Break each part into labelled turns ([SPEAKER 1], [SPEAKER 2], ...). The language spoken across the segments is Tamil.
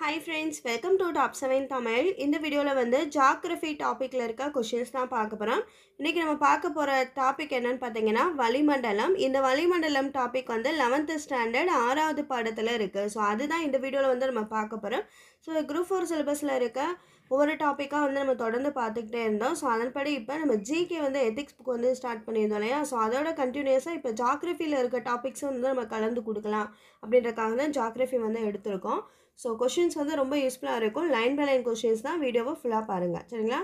[SPEAKER 1] Hi friends, welcome to Top 7 Tamil. இந்த வீடியோல வந்து ஜியோகிராஃபி டாபிக்ல இருக்க क्वेश्चंस தான் பார்க்க போறோம். இன்னைக்கு நம்ம பார்க்க போற டாபிக் என்னன்னு பார்த்தீங்கன்னா வளிமண்டலம். இந்த வளிமண்டலம் டாபிக் வந்து 11th ஸ்டாண்டர்ட் 6வது பாடத்துல இருக்கு. சோ அதுதான் இந்த வீடியோல வந்து நம்ம பார்க்க போறோம். சோ குரூப் 4 சிலபஸ்ல இருக்க ஒவ்வொரு டாபிக்கா வந்து நம்ம தொடர்ந்து பார்த்துக்கிட்டே இருந்தோம். ஸோ அதன்படி இப்போ நம்ம ஜிகே வந்து எத்திக்ஸ் புக் வந்து ஸ்டார்ட் பண்ணியிருந்தோம் இல்லையா. ஸோ அதோட கண்டினியூஸாக இப்போ ஜியோகிராஃபியில் இருக்க டாபிக்ஸும் வந்து நம்ம கலந்து கொடுக்கலாம் அப்படின்றக்காக தான் ஜியோகிராஃபி வந்து எடுத்திருக்கோம். ஸோ கொஷின்ஸ் வந்து ரொம்ப யூஸ்ஃபுல்லாக இருக்கும். லைன் பை லைன் கொஷின்ஸ் தான், வீடியோவை ஃபுல்லாக பாருங்கள் சரிங்களா.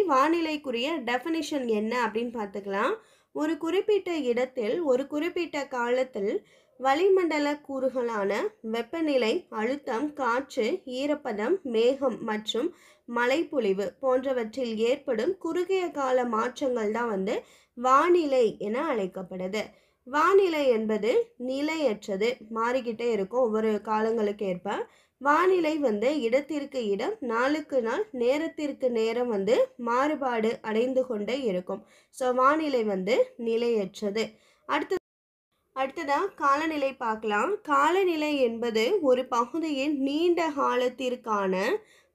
[SPEAKER 1] வானிலைக்குரிய டெஃபினிஷன் என்ன அப்படின்னு பார்த்துக்கலாம். ஒரு குறிப்பிட்ட இடத்தில் ஒரு குறிப்பிட்ட காலத்தில் வளிமண்டல கூறுகளான வெப்பநிலை, அழுத்தம், காற்று, ஈரப்பதம், மேகம் மற்றும் மழைப்பொழிவு போன்றவற்றில் ஏற்படும் குறுகிய கால மாற்றங்கள் தான் வந்து வானிலை என அழைக்கப்படுது. வானிலை என்பது நிலையற்றது, மாறிக்கிட்டே இருக்கும் ஒவ்வொரு காலங்களுக்கு ஏற்ப. வானிலை வந்து இடத்திற்கு இடம், நாளுக்கு நாள், நேரத்திற்கு நேரம் வந்து மாறுபாடு அடைந்து கொண்டே இருக்கும். ஸோ வானிலை வந்து நிலையற்றது. அடுத்ததா காலநிலை பார்க்கலாம். காலநிலை என்பது ஒரு பகுதியின் நீண்ட காலத்திற்கான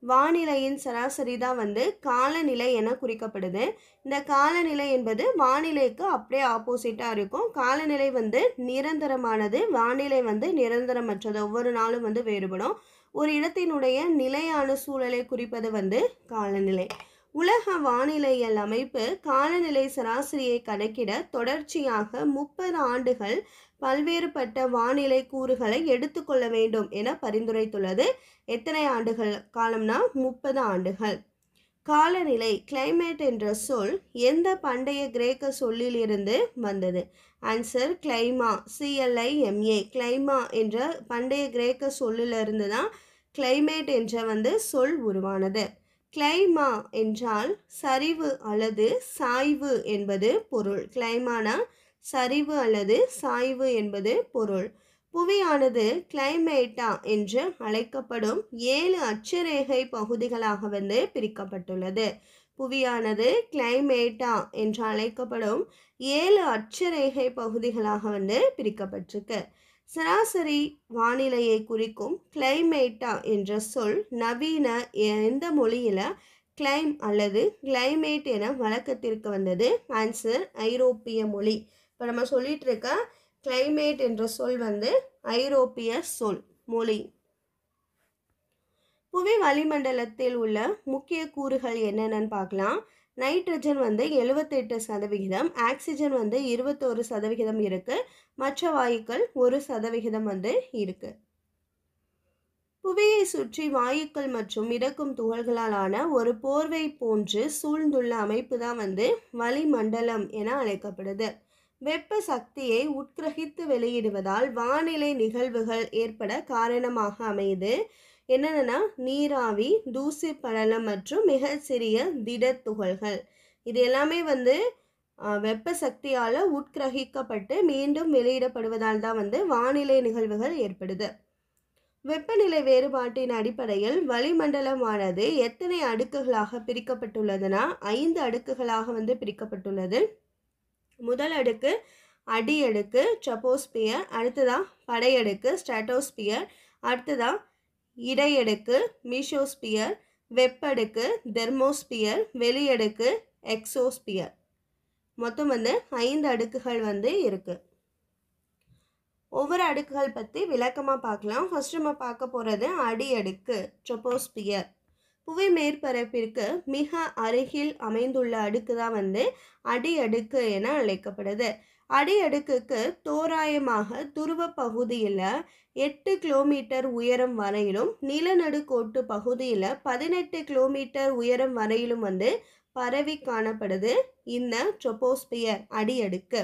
[SPEAKER 1] வானிலையின் சராசரி தான் வந்து காலநிலை என குறிக்கப்படுது. இந்த காலநிலை என்பது வானிலைக்கு அப்படியே ஆப்போசிட்டாக இருக்கும். காலநிலை வந்து நிரந்தரமானது, வானிலை வந்து நிரந்தரமற்றது, ஒவ்வொரு நாளும் வந்து வேறுபடும். ஒரு இடத்தினுடைய நிலையான சூழலை குறிப்பது வந்து காலநிலை. உலக வானிலையியல் அமைப்பு காலநிலை சராசரியை கணக்கிட தொடர்ச்சியாக 30 ஆண்டுகள் பல்வேறுபட்ட வானிலை கூறுகளை எடுத்துக்கொள்ள வேண்டும் என பரிந்துரைத்துள்ளது. எத்தனை ஆண்டுகள் காலம்னா 30 ஆண்டுகள். காலநிலை கிளைமேட் என்ற சொல் எந்த பண்டைய கிரேக்க சொல்லில் இருந்து வந்தது? Answer கிளைமா, CLIMA. கிளைமா என்ற பண்டைய கிரேக்க சொல்லிலிருந்து தான் கிளைமேட் என்ற வந்து சொல் உருவானது. கிளைமா என்றால் சரிவு அல்லது சாய்வு என்பது பொருள். கிளைமானா சரிவு அல்லது சாய்வு என்பது பொருள். புவியானது கிளைமேட்டா என்று அழைக்கப்படும் 7 அட்சரேகை பகுதிகளாக வந்து பிரிக்கப்பட்டுள்ளது. புவியானது கிளைமேட்டா என்று அழைக்கப்படும் 7 அட்சரேகை பகுதிகளாக வந்து பிரிக்கப்பட்டிருக்கு. சராசரி வானிலையை குறிக்கும் கிளைமேட்டா என்ற சொல் நவீன எந்த மொழியில கிளைம் அல்லது கிளைமேட் என வழக்கத்திற்கு வந்தது? ஆன்சர் ஐரோப்பிய மொழி. இப்போ நம்ம சொல்லிட்டு இருக்க கிளைமேட் என்ற சொல் வந்து ஐரோப்பிய சொல் மொழி. புவி வளிமண்டலத்தில் உள்ள முக்கிய கூறுகள் என்னென்னு பார்க்கலாம். நைட்ரஜன் வந்து 78%, ஆக்சிஜன் வந்து 21% இருக்கு. மற்ற வாயுக்கள் 1% வந்து இருக்கு. புவியை சுற்றி வாயுக்கள் மற்றும் மிதக்கும் துகள்களாலான ஒரு போர்வை போன்று சூழ்ந்துள்ள அமைப்பு தான் வந்து வளிமண்டலம் என அழைக்கப்படுது. வெப்ப சக்தியை உட்கிரகித்து வெளியிடுவதால் வானிலை நிகழ்வுகள் ஏற்பட காரணமாக அமையுது. என்னென்னா நீராவி, தூசி படலம் மற்றும் மிக சிறிய திட துகள்கள். இது எல்லாமே வந்து வெப்ப சக்தியால் உட்கிரகிக்கப்பட்டு மீண்டும் வெளியிடப்படுவதால் தான் வந்து வானிலை நிகழ்வுகள் ஏற்படுது. வெப்பநிலை வேறுபாட்டின் அடிப்படையில் வளிமண்டலமானது எத்தனை அடுக்குகளாக பிரிக்கப்பட்டுள்ளதுன்னா 5 அடுக்குகளாக வந்து பிரிக்கப்பட்டுள்ளது. முதல் அடுக்கு அடியடுக்கு ட்ரோபோஸ்பியர், அடுத்ததான் படையடுக்கு ஸ்ட்ராட்டோஸ்பியர், அடுத்ததான் இடையடுக்கு மீசோஸ்பியர், வெப்படுக்கு தெர்மோஸ்பியர், வெளியடுக்கு எக்ஸோஸ்பியர். மொத்தம் வந்து 5 அடுக்குகள் வந்து இருக்கு. ஒவ்வொரு அடுக்குகள் பற்றி விளக்கமாக பார்க்கலாம். ஃபர்ஸ்ட் நம்ம பார்க்க போகிறது அடியடுக்கு ட்ரோபோஸ்பியர். புவி மேற்பரப்பிற்கு மிக அருகில் அமைந்துள்ள அடுக்கு தான் வந்து அடியடுக்கு என அழைக்கப்படுது. அடியடுக்குக்கு தோராயமாக துருவ பகுதியில் 8 கிலோமீட்டர் உயரம் வரையிலும், நிலநடுக்கோட்டு பகுதியில் 18 கிலோமீட்டர் உயரம் வரையிலும் வந்து பரவி காணப்படுது இந்த ட்ரோபோஸ்பியர் அடியடுக்கு.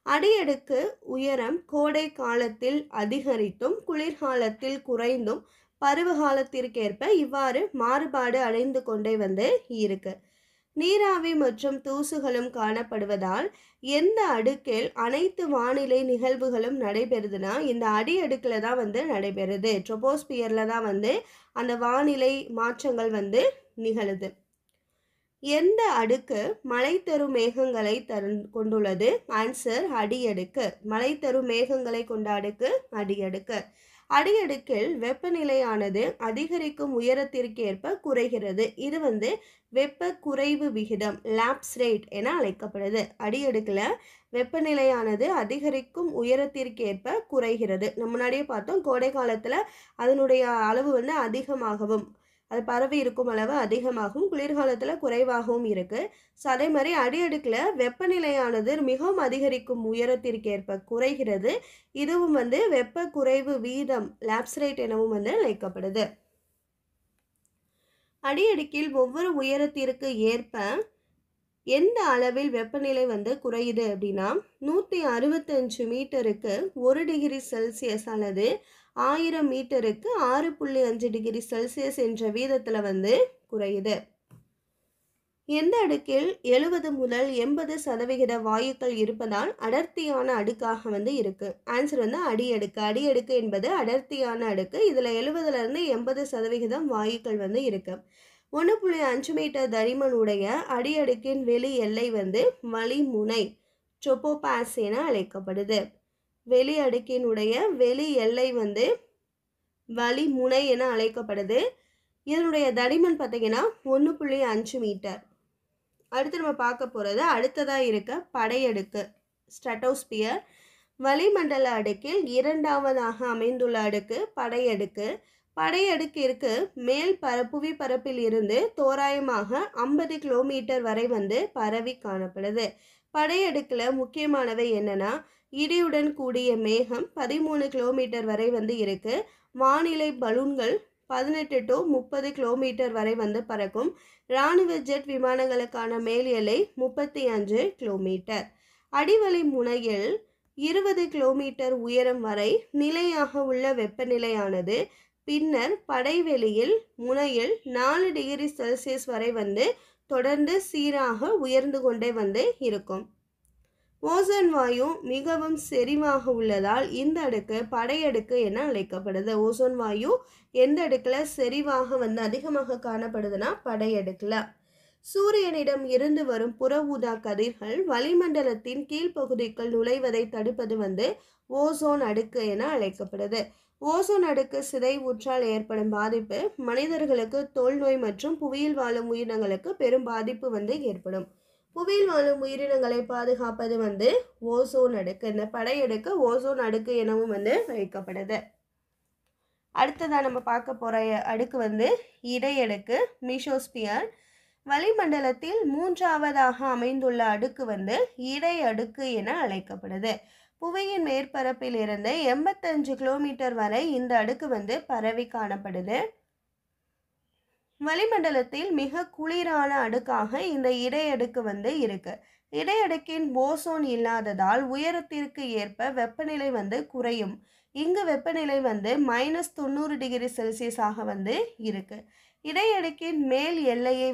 [SPEAKER 1] அடியடுக்கு உயரம் கோடை காலத்தில் அதிகரித்தும் குளிர்காலத்தில் குறைந்தும் பருவகாலத்திற்கேற்ப இவ்வாறு மாறுபாடு அடைந்து கொண்டே வந்து இருக்கு. நீராவி மற்றும் தூசுகளும் காணப்படுவதால் எந்த அடுக்கில் அனைத்து வானிலை நிகழ்வுகளும் நடைபெறுதுன்னா இந்த அடியடுக்கில் தான் வந்து நடைபெறுது. ட்ரோபோஸ்பியரில் தான் வந்து அந்த வானிலை மாற்றங்கள் வந்து நிகழுது. எந்த அடுக்கு மழை தரும் மேகங்களை கொண்டுள்ளது? ஆன்சர் அடியடுக்கு. மழை தரும் மேகங்களை கொண்ட அடுக்கு அடியடுக்கு. அடியடுக்கில் வெப்பநிலையானது அதிகரிக்கும் உயரத்திற்கேற்ப குறைகிறது. இது வெப்ப குறைவு விகிதம் லாப்ஸ் ரேட் என அழைக்கப்படுது. அடியடுக்கில் வெப்பநிலையானது அதிகரிக்கும் உயரத்திற்கேற்ப குறைகிறது. நம்ம முன்னாடியே பார்த்தோம், கோடை காலத்தில் அதனுடைய அளவு அதிகமாகவும், அது பரவி இருக்கும் அளவு அதிகமாகவும், குளிர்காலத்தில் குறைவாகவும் இருக்குது. ஸோ அதே மாதிரி அடியடுக்கில் வெப்பநிலையானது மிகவும் அதிகரிக்கும் உயரத்திற்கேற்ப குறைகிறது. இதுவும் வெப்ப குறைவு வீதம் லாப்ஸ் ரேட் எனவும் அழைக்கப்படுது. அடியடுக்கில் ஒவ்வொரு உயரத்திற்கு ஏற்ப எந்த அளவில் வெப்பநிலை குறையுது அப்படின்னா 165 மீட்டருக்கு 1 டிகிரி செல்சியஸ் அல்லது 1000 மீட்டருக்கு 6.5 டிகிரி செல்சியஸ் என்ற வீதத்தில் குறையுது. எந்த அடுக்கில் 70 முதல் 80% வாயுக்கள் இருப்பதால் அடர்த்தியான அடுக்காக இருக்கு? ஆன்சர் அடியடுக்கு. அடியடுக்கு என்பது அடர்த்தியான அடுக்கு. இதில் 70லேருந்து 80% வாயுக்கள் இருக்கு. 1.5 மீட்டர் தடிமன் உடைய அடியடுக்கின் வெளி எல்லை வளிமுனை ட்ரோபோபாஸ் என அழைக்கப்படுது. வெளி அடுக்கினுடைய வெளி எல்லை வளிமுனை என அழைக்கப்படுது. இதனுடைய தடிமன் பார்த்தீங்கன்னா 1.5 மீட்டர். அடுத்து நம்ம பார்க்க போகிறது அடுத்ததாக இருக்க படையடுக்கு ஸ்ட்ராட்டோஸ்பியர். வளிமண்டல அடுக்கில் இரண்டாவதாக அமைந்துள்ள அடுக்கு படையடுக்கு. படையடுக்கிற்கு மேல் புவி பரப்பில் இருந்து தோராயமாக 50 கிலோமீட்டர் வரை பரவி காணப்படுது. படையடுக்கில் முக்கியமானவை என்னன்னா, இடியுடன் கூடிய மேகம் 13 கிலோமீட்டர் வரை இருக்கு. வானிலை பலூன்கள் 18 to 30 கிலோமீட்டர் வரை பறக்கும். இராணுவ ஜெட் விமானங்களுக்கான மேல் எல்லை 35 கிலோமீட்டர். அடிவளி முனையில் 20 கிலோமீட்டர் உயரம் வரை நிலையாக உள்ள வெப்பநிலையானது பின்னர் படைவெளியில் முனையில் 4 டிகிரி செல்சியஸ் வரை தொடர்ந்து சீராக உயர்ந்து கொண்டே இருக்கும். ஓசோன் வாயு மிகவும் செறிவாக உள்ளதால் இந்த அடுக்கு படையடுக்கு என அழைக்கப்படுது. ஓசோன் வாயு எந்த அடுக்கில் செறிவாக அதிகமாக காணப்படுதுன்னா படையடுக்கில். சூரியனிடம் இருந்து வரும் புற ஊதா கதிர்கள் வளிமண்டலத்தின் கீழ்ப்பகுதிக்குள் நுழைவதை தடுப்பது ஓசோன் அடுக்கு என அழைக்கப்படுது. ஓசோன் அடுக்கு சிதைவுற்றால் ஏற்படும் பாதிப்பு மனிதர்களுக்கு தோல் நோய் மற்றும் புவியில் வாழும் உயிரினங்களுக்கு பெரும் பாதிப்பு ஏற்படும். புவியில் வாழும் உயிரினங்களை பாதுகாப்பது ஓசோன் அடுக்கு. இந்த படையடுக்கு ஓசோன் அடுக்கு எனவும் அழைக்கப்படுது. அடுத்ததாக நம்ம பார்க்க போகிற அடுக்கு இடையடுக்கு மீசோஸ்பியர். வளிமண்டலத்தில் மூன்றாவதாக அமைந்துள்ள அடுக்கு இடை அடுக்கு என அழைக்கப்படுது. புவியின் மேற்பரப்பில் இருந்து 85 கிலோமீட்டர் வரை இந்த அடுக்கு பரவி காணப்படுது. வளிமண்டலத்தில் மிக குளிரான அடுக்காக இந்த இடையடுக்கு இருக்கு. இடையடுக்கின் ஓசோன் இல்லாததால் உயரத்திற்கு ஏற்ப வெப்பநிலை குறையும். இங்கு வெப்பநிலை -90 டிகிரி செல்சியஸாக இருக்கு. இடையடுக்கின் மேல் எல்லையை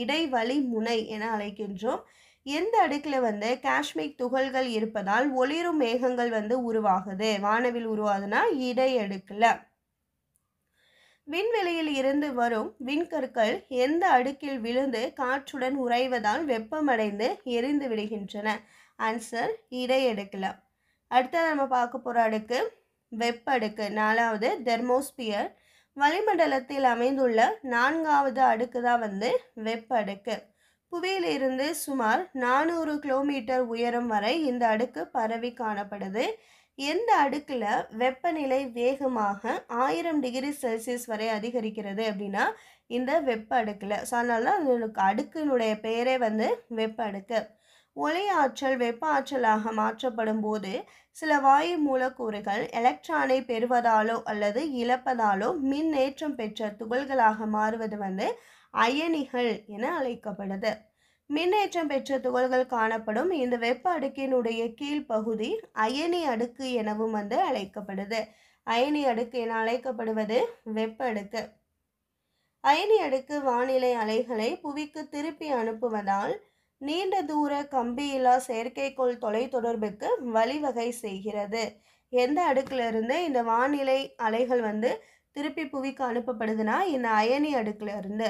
[SPEAKER 1] இடைவெளி முனை என அழைக்கின்றோம். எந்த அடுக்கில் காஷ்மீர் துகள்கள் இருப்பதால் ஒளிரும் மேகங்கள் உருவாகுது? வானவில் உருவாகுதுன்னா இடையடுக்கில். விண்வெளியில் இருந்து வரும் விண்கற்கள் எந்த அடுக்கில் விழுந்து காற்றுடன் உறைவதால் வெப்பமடைந்து எரிந்து விடுகின்றன? ஆன்சர் இடையடுக்கில். அடுத்தது நம்ம பார்க்க போகிற அடுக்கு வெப்ப அடுக்கு. 4வது தெர்மோஸ்பியர். வளிமண்டலத்தில் அமைந்துள்ள 4வது அடுக்கு தான் வெப்ப அடுக்கு. புவியிலிருந்து சுமார் 400 கிலோமீட்டர் உயரம் வரை இந்த அடுக்கு பரவி காணப்படுது. எந்த அடுக்கில் வெப்பநிலை வேகமாக 1000 டிகிரி செல்சியஸ் வரை அதிகரிக்கிறது அப்படின்னா இந்த வெப்ப அடுக்கில். ஸோ அதனால தான் அடுக்கினுடைய பெயரே வெப்ப அடுக்கு. ஒளி ஆற்றல் வெப்ப ஆற்றலாக மாற்றப்படும் போது சில வாயு மூலக்கூறுகள் எலக்ட்ரானை பெறுவதாலோ அல்லது இழப்பதாலோ மின்னேற்றம் பெற்ற துகள்களாக மாறுவது அயனிகள் என அழைக்கப்படுது. மின்னேற்றம் பெற்ற துகள்கள் காணப்படும் இந்த வெப்ப அடுக்கினுடைய கீழ்ப்பகுதி அயனி அடுக்கு எனவும் அழைக்கப்படுது. அயனி அடுக்கு என அழைக்கப்படுவது வெப்ப அடுக்கு. அயனி அடுக்கு வானிலை அலைகளை புவிக்கு திருப்பி அனுப்புவதால் நீண்ட தூர கம்பியில்லா செயற்கைக்கோள் தொலைத்தொடர்புக்கு வழிவகை செய்கிறது. எந்த அடுக்கிலிருந்து இந்த வானிலை அலைகள் திருப்பி புவிக்கு அனுப்பப்படுதுன்னா இந்த அயனி அடுக்கில் இருந்து.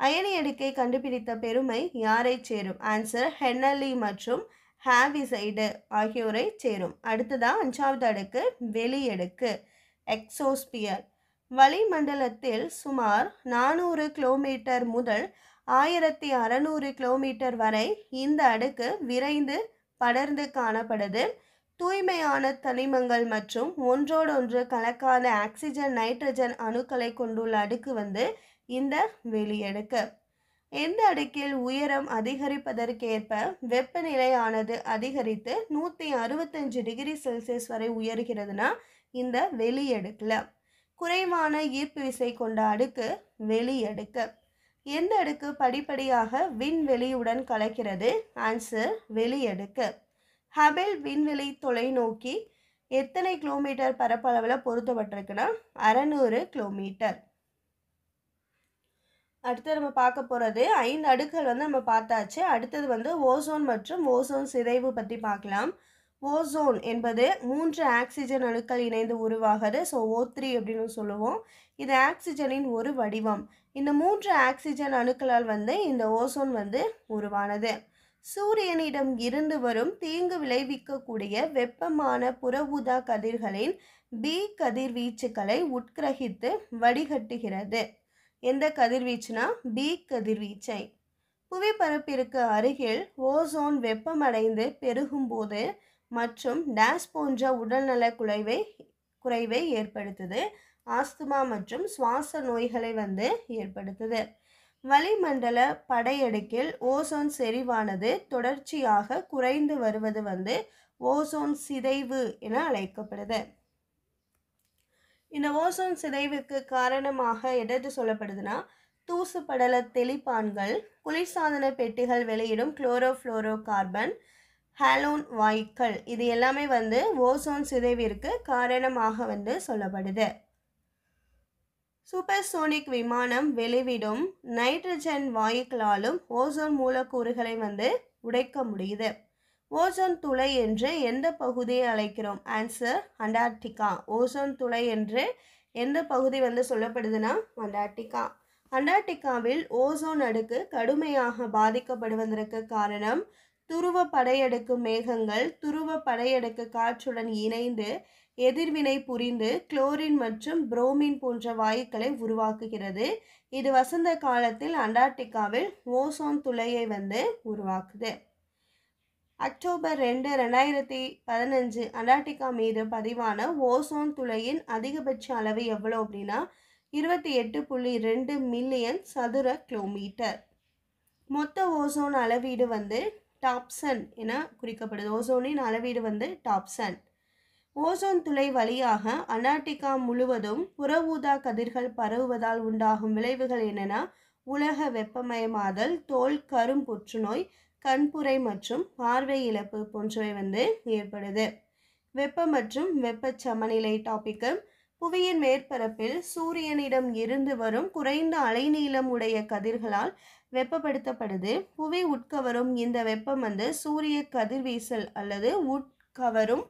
[SPEAKER 1] அயனி அடுக்கை கண்டுபிடித்த பெருமை யாரை சேரும்? ஆன்சர் ஹென்னலி மற்றும் ஹாவிசைடு ஆகியோரை சேரும். அடுத்ததாக 5வது அடுக்கு வெளியடுக்கு எக்ஸோஸ்பியர். வளிமண்டலத்தில் சுமார் 400 கிலோமீட்டர் முதல் 1600 கிலோமீட்டர் வரை இந்த அடுக்கு விரைந்து படர்ந்து காணப்படுது. தூய்மையான தனிமங்கள் மற்றும் ஒன்றோடொன்று கலக்காத ஆக்சிஜன் நைட்ரஜன் அணுக்களை கொண்டுள்ள அடுக்கு இந்த வெளியடுக்கு. எந்த அடுக்கில் உயரம் அதிகரிப்பதற்கேற்ப வெப்பநிலையானது அதிகரித்து 165 டிகிரி செல்சியஸ் வரை உயர்கிறதுனா இந்த வெளியடுக்கில். குறைவான ஈர்ப்பு விசை கொண்ட அடுக்கு வெளியடுக்கு. எந்த அடுக்கு படிப்படியாக விண்வெளியுடன் கலக்கிறது? ஆன்சர் வெளியடுக்கு. ஹபிள் விண்வெளி தொலைநோக்கி எத்தனை கிலோமீட்டர் பரப்பளவில் பொருத்தப்பட்டிருக்குன்னா 600 கிலோமீட்டர். அடுத்து நம்ம பார்க்க போகிறது 5 அடுக்குகள் நம்ம பார்த்தாச்சு. அடுத்தது ஓசோன் மற்றும் ஓசோன் சிதைவு பற்றி பார்க்கலாம். ஓசோன் என்பது 3 ஆக்சிஜன் அணுக்கள் இணைந்து உருவாகுது. ஸோ O3 அப்படின்னு சொல்லுவோம். இது ஆக்சிஜனின் ஒரு வடிவம். இந்த 3 ஆக்சிஜன் அணுக்களால் இந்த ஓசோன் உருவானது. சூரியனிடம் இருந்து வரும் தீங்கு விளைவிக்கக்கூடிய வெப்பமான புற ஊதா கதிர்களின் பி கதிர்வீச்சுக்களை உட்கிரகித்து வடிகட்டுகிறது. எந்த கதிர்வீச்சுனா பி கதிர்வீச்சை. புவிப்பரப்பிற்கு அருகில் ஓசோன் வெப்பமடைந்து பெருகும்போது மற்றும் டேஸ் போன்ற உடல்நல குறைவை ஏற்படுத்துது. ஆஸ்துமா மற்றும் சுவாச நோய்களை ஏற்படுத்துது. வளிமண்டல படையடுக்கில் ஓசோன் செறிவானது தொடர்ச்சியாக குறைந்து வருவது ஓசோன் சிதைவு என அழைக்கப்படுது. இந்த ஓசோன் சிதைவுக்கு காரணமாக எது சொல்லப்படுதுன்னா தூசு படல தெளிப்பான்கள், குளிர்சாதன பெட்டிகள் வெளியிடும் குளோரோஃப்ளோரோ கார்பன், ஹாலோன் வாயுக்கள், இது எல்லாமே ஓசோன் சிதைவிற்கு காரணமாக சொல்லப்படுது. சூப்பர்சோனிக் விமானம் வெளிவிடும் நைட்ரஜன் வாயுக்களாலும் ஓசோன் மூலக்கூறுகளை உடைக்க முடியுது. ஓசோன் துளை என்று எந்த பகுதியை அழைக்கிறோம்? Answer Antarctica. ஓசோன் துளை என்று எந்த பகுதி சொல்லப்படுதுன்னா அண்டார்டிகா. அண்டார்டிகாவில் ஓசோன் அடுக்கு கடுமையாக பாதிக்கப்படுவதற்கு காரணம் துருவ படையடுக்கு மேகங்கள் துருவ படையடுக்கு காற்றுடன் இணைந்து எதிர்வினை புரிந்து குளோரின் மற்றும் புரோமின் போன்ற வாயுக்களை உருவாக்குகிறது. இது வசந்த காலத்தில் அண்டார்டிகாவில் ஓசோன் துளையை உருவாக்குது. அக்டோபர் 2, 2015 அண்டார்டிகா மீது பதிவான ஓசோன் துளையின் அதிகபட்ச அளவு எவ்வளோ அப்படின்னா 28.2 மில்லியன் சதுர கிலோமீட்டர். மொத்த ஓசோன் அளவீடு டாப்சன் என குறிக்கப்படுது. ஓசோனின் அளவீடு டாப்சன். ஓசோன் துளை வழியாக அண்டார்டிகா முழுவதும் புற ஊதா கதிர்கள் பரவுவதால் உண்டாகும் விளைவுகள் என்னென்னா உலக வெப்பமயமாதல், தோல் கரும் புற்றுநோய், கண்புரை மற்றும் பார்வை இழப்பு போன்றவை ஏற்படுது. வெப்ப மற்றும் வெப்ப சமநிலை டாபிக்கு. புவியின் மேற்பரப்பில் சூரியனிடம் இருந்து வரும் குறைந்த அலைநீளம் உடைய கதிர்களால் வெப்பப்படுத்தப்படுது. புவி உட்கவரும் இந்த வெப்பம் சூரிய கதிர்வீசல் அல்லது உட்கவரும்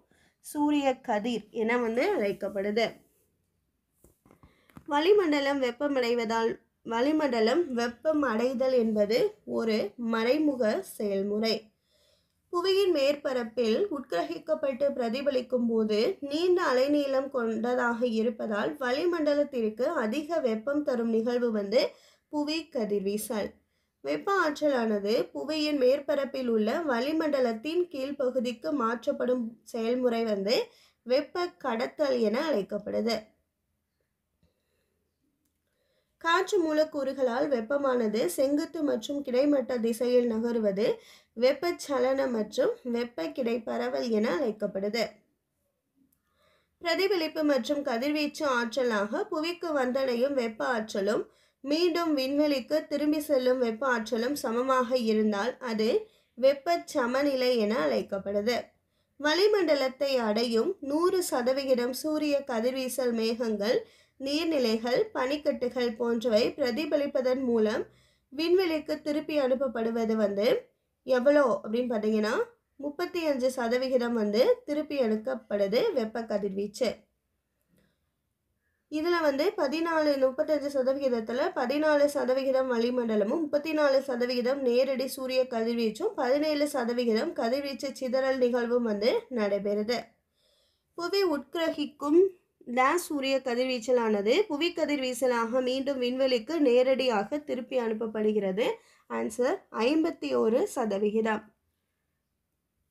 [SPEAKER 1] சூரிய கதிர் என அழைக்கப்படுது. வளிமண்டலம் வெப்பமடைதல் என்பது ஒரு மறைமுக செயல்முறை. புவியின் மேற்பரப்பில் உட்கிரகிக்கப்பட்டு பிரதிபலிக்கும் போது நீண்ட அலைநீளம் கொண்டதாக இருப்பதால் வளிமண்டலத்திற்கு அதிக வெப்பம் தரும் நிகழ்வு புவி கதிர்வீசல். வெப்ப ஆற்றலானது புவியின் மேற்பரப்பில் உள்ள வளிமண்டலத்தின் கீழ்ப்பகுதிக்கு மாற்றப்படும் செயல்முறை வெப்ப கடத்தல் என அழைக்கப்படுது. காற்று மூலக்கூறுகளால் வெப்பமானது செங்குத்து மற்றும் கிடைமட்ட திசையில் நகருவது வெப்பச்சலனம் மற்றும் வெப்ப கிடைப்பரவல் என அழைக்கப்படுது. பிரதிபலிப்பு மற்றும் கதிர்வீச்சு ஆற்றலாக புவிக்கு வந்தடையும் வெப்ப ஆற்றலும் மீண்டும் விண்வெளிக்கு திரும்பி செல்லும் வெப்ப ஆற்றலும் சமமாக இருந்தால் அது வெப்ப சமநிலை என அழைக்கப்படுது. வளிமண்டலத்தை அடையும் 100% சூரிய கதிர்வீசல் மேகங்கள், நீர்நிலைகள், பனிக்கட்டுகள் போன்றவை பிரதிபலிப்பதன் மூலம் விண்வெளிக்கு திருப்பி அனுப்பப்படுவது எவ்வளோ அப்படின்னு பார்த்தீங்கன்னா 35% திருப்பி அனுப்பப்படுது வெப்ப கதிர்வீச்சு. இதில் வந்து 35% 14% வளிமண்டலமும் 34% நேரடி சூரிய கதிர்வீச்சும் 17% கதிர்வீச்சு சிதறல் நிகழ்வும் வந்து நடைபெறுது. புவி உட்கிரகிக்கும் சூரிய கதிர்வீச்சலானது புவி கதிர்வீசலாக மீண்டும் விண்வெளிக்கு நேரடியாக திருப்பி அனுப்பப்படுகிறது. ஆன்சர் 51%.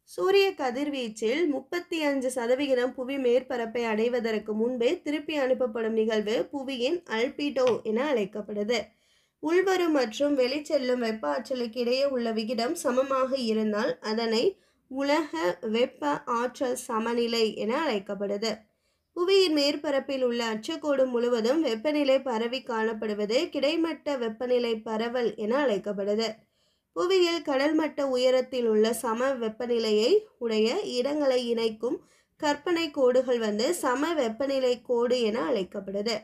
[SPEAKER 1] சூரிய கதிர்வீச்சில் 35% புவி மேற்பரப்பை அடைவதற்கு முன்பே திருப்பி அனுப்பப்படும் நிகழ்வு புவியின் அல்பிடோ என அழைக்கப்படுது. உள்வரும் மற்றும் வெளிச்செல்லும் வெப்ப ஆற்றலுக்கு இடையே உள்ள விகிதம் சமமாக இருந்தால் அதனை உலக வெப்ப ஆற்றல் சமநிலை என அழைக்கப்படுது. புவியின் மேற்பரப்பில் உள்ள அச்சுக்கோடு முழுவதும் வெப்பநிலை பரவி காணப்படுவது கிடைமட்ட வெப்பநிலை பரவல் என அழைக்கப்படுது. புவியில் கடல் மட்ட உயரத்தில் உள்ள சம வெப்பநிலையை உடைய இடங்களை இணைக்கும் கற்பனை கோடுகள் வந்து சம வெப்பநிலை கோடு என அழைக்கப்படுது.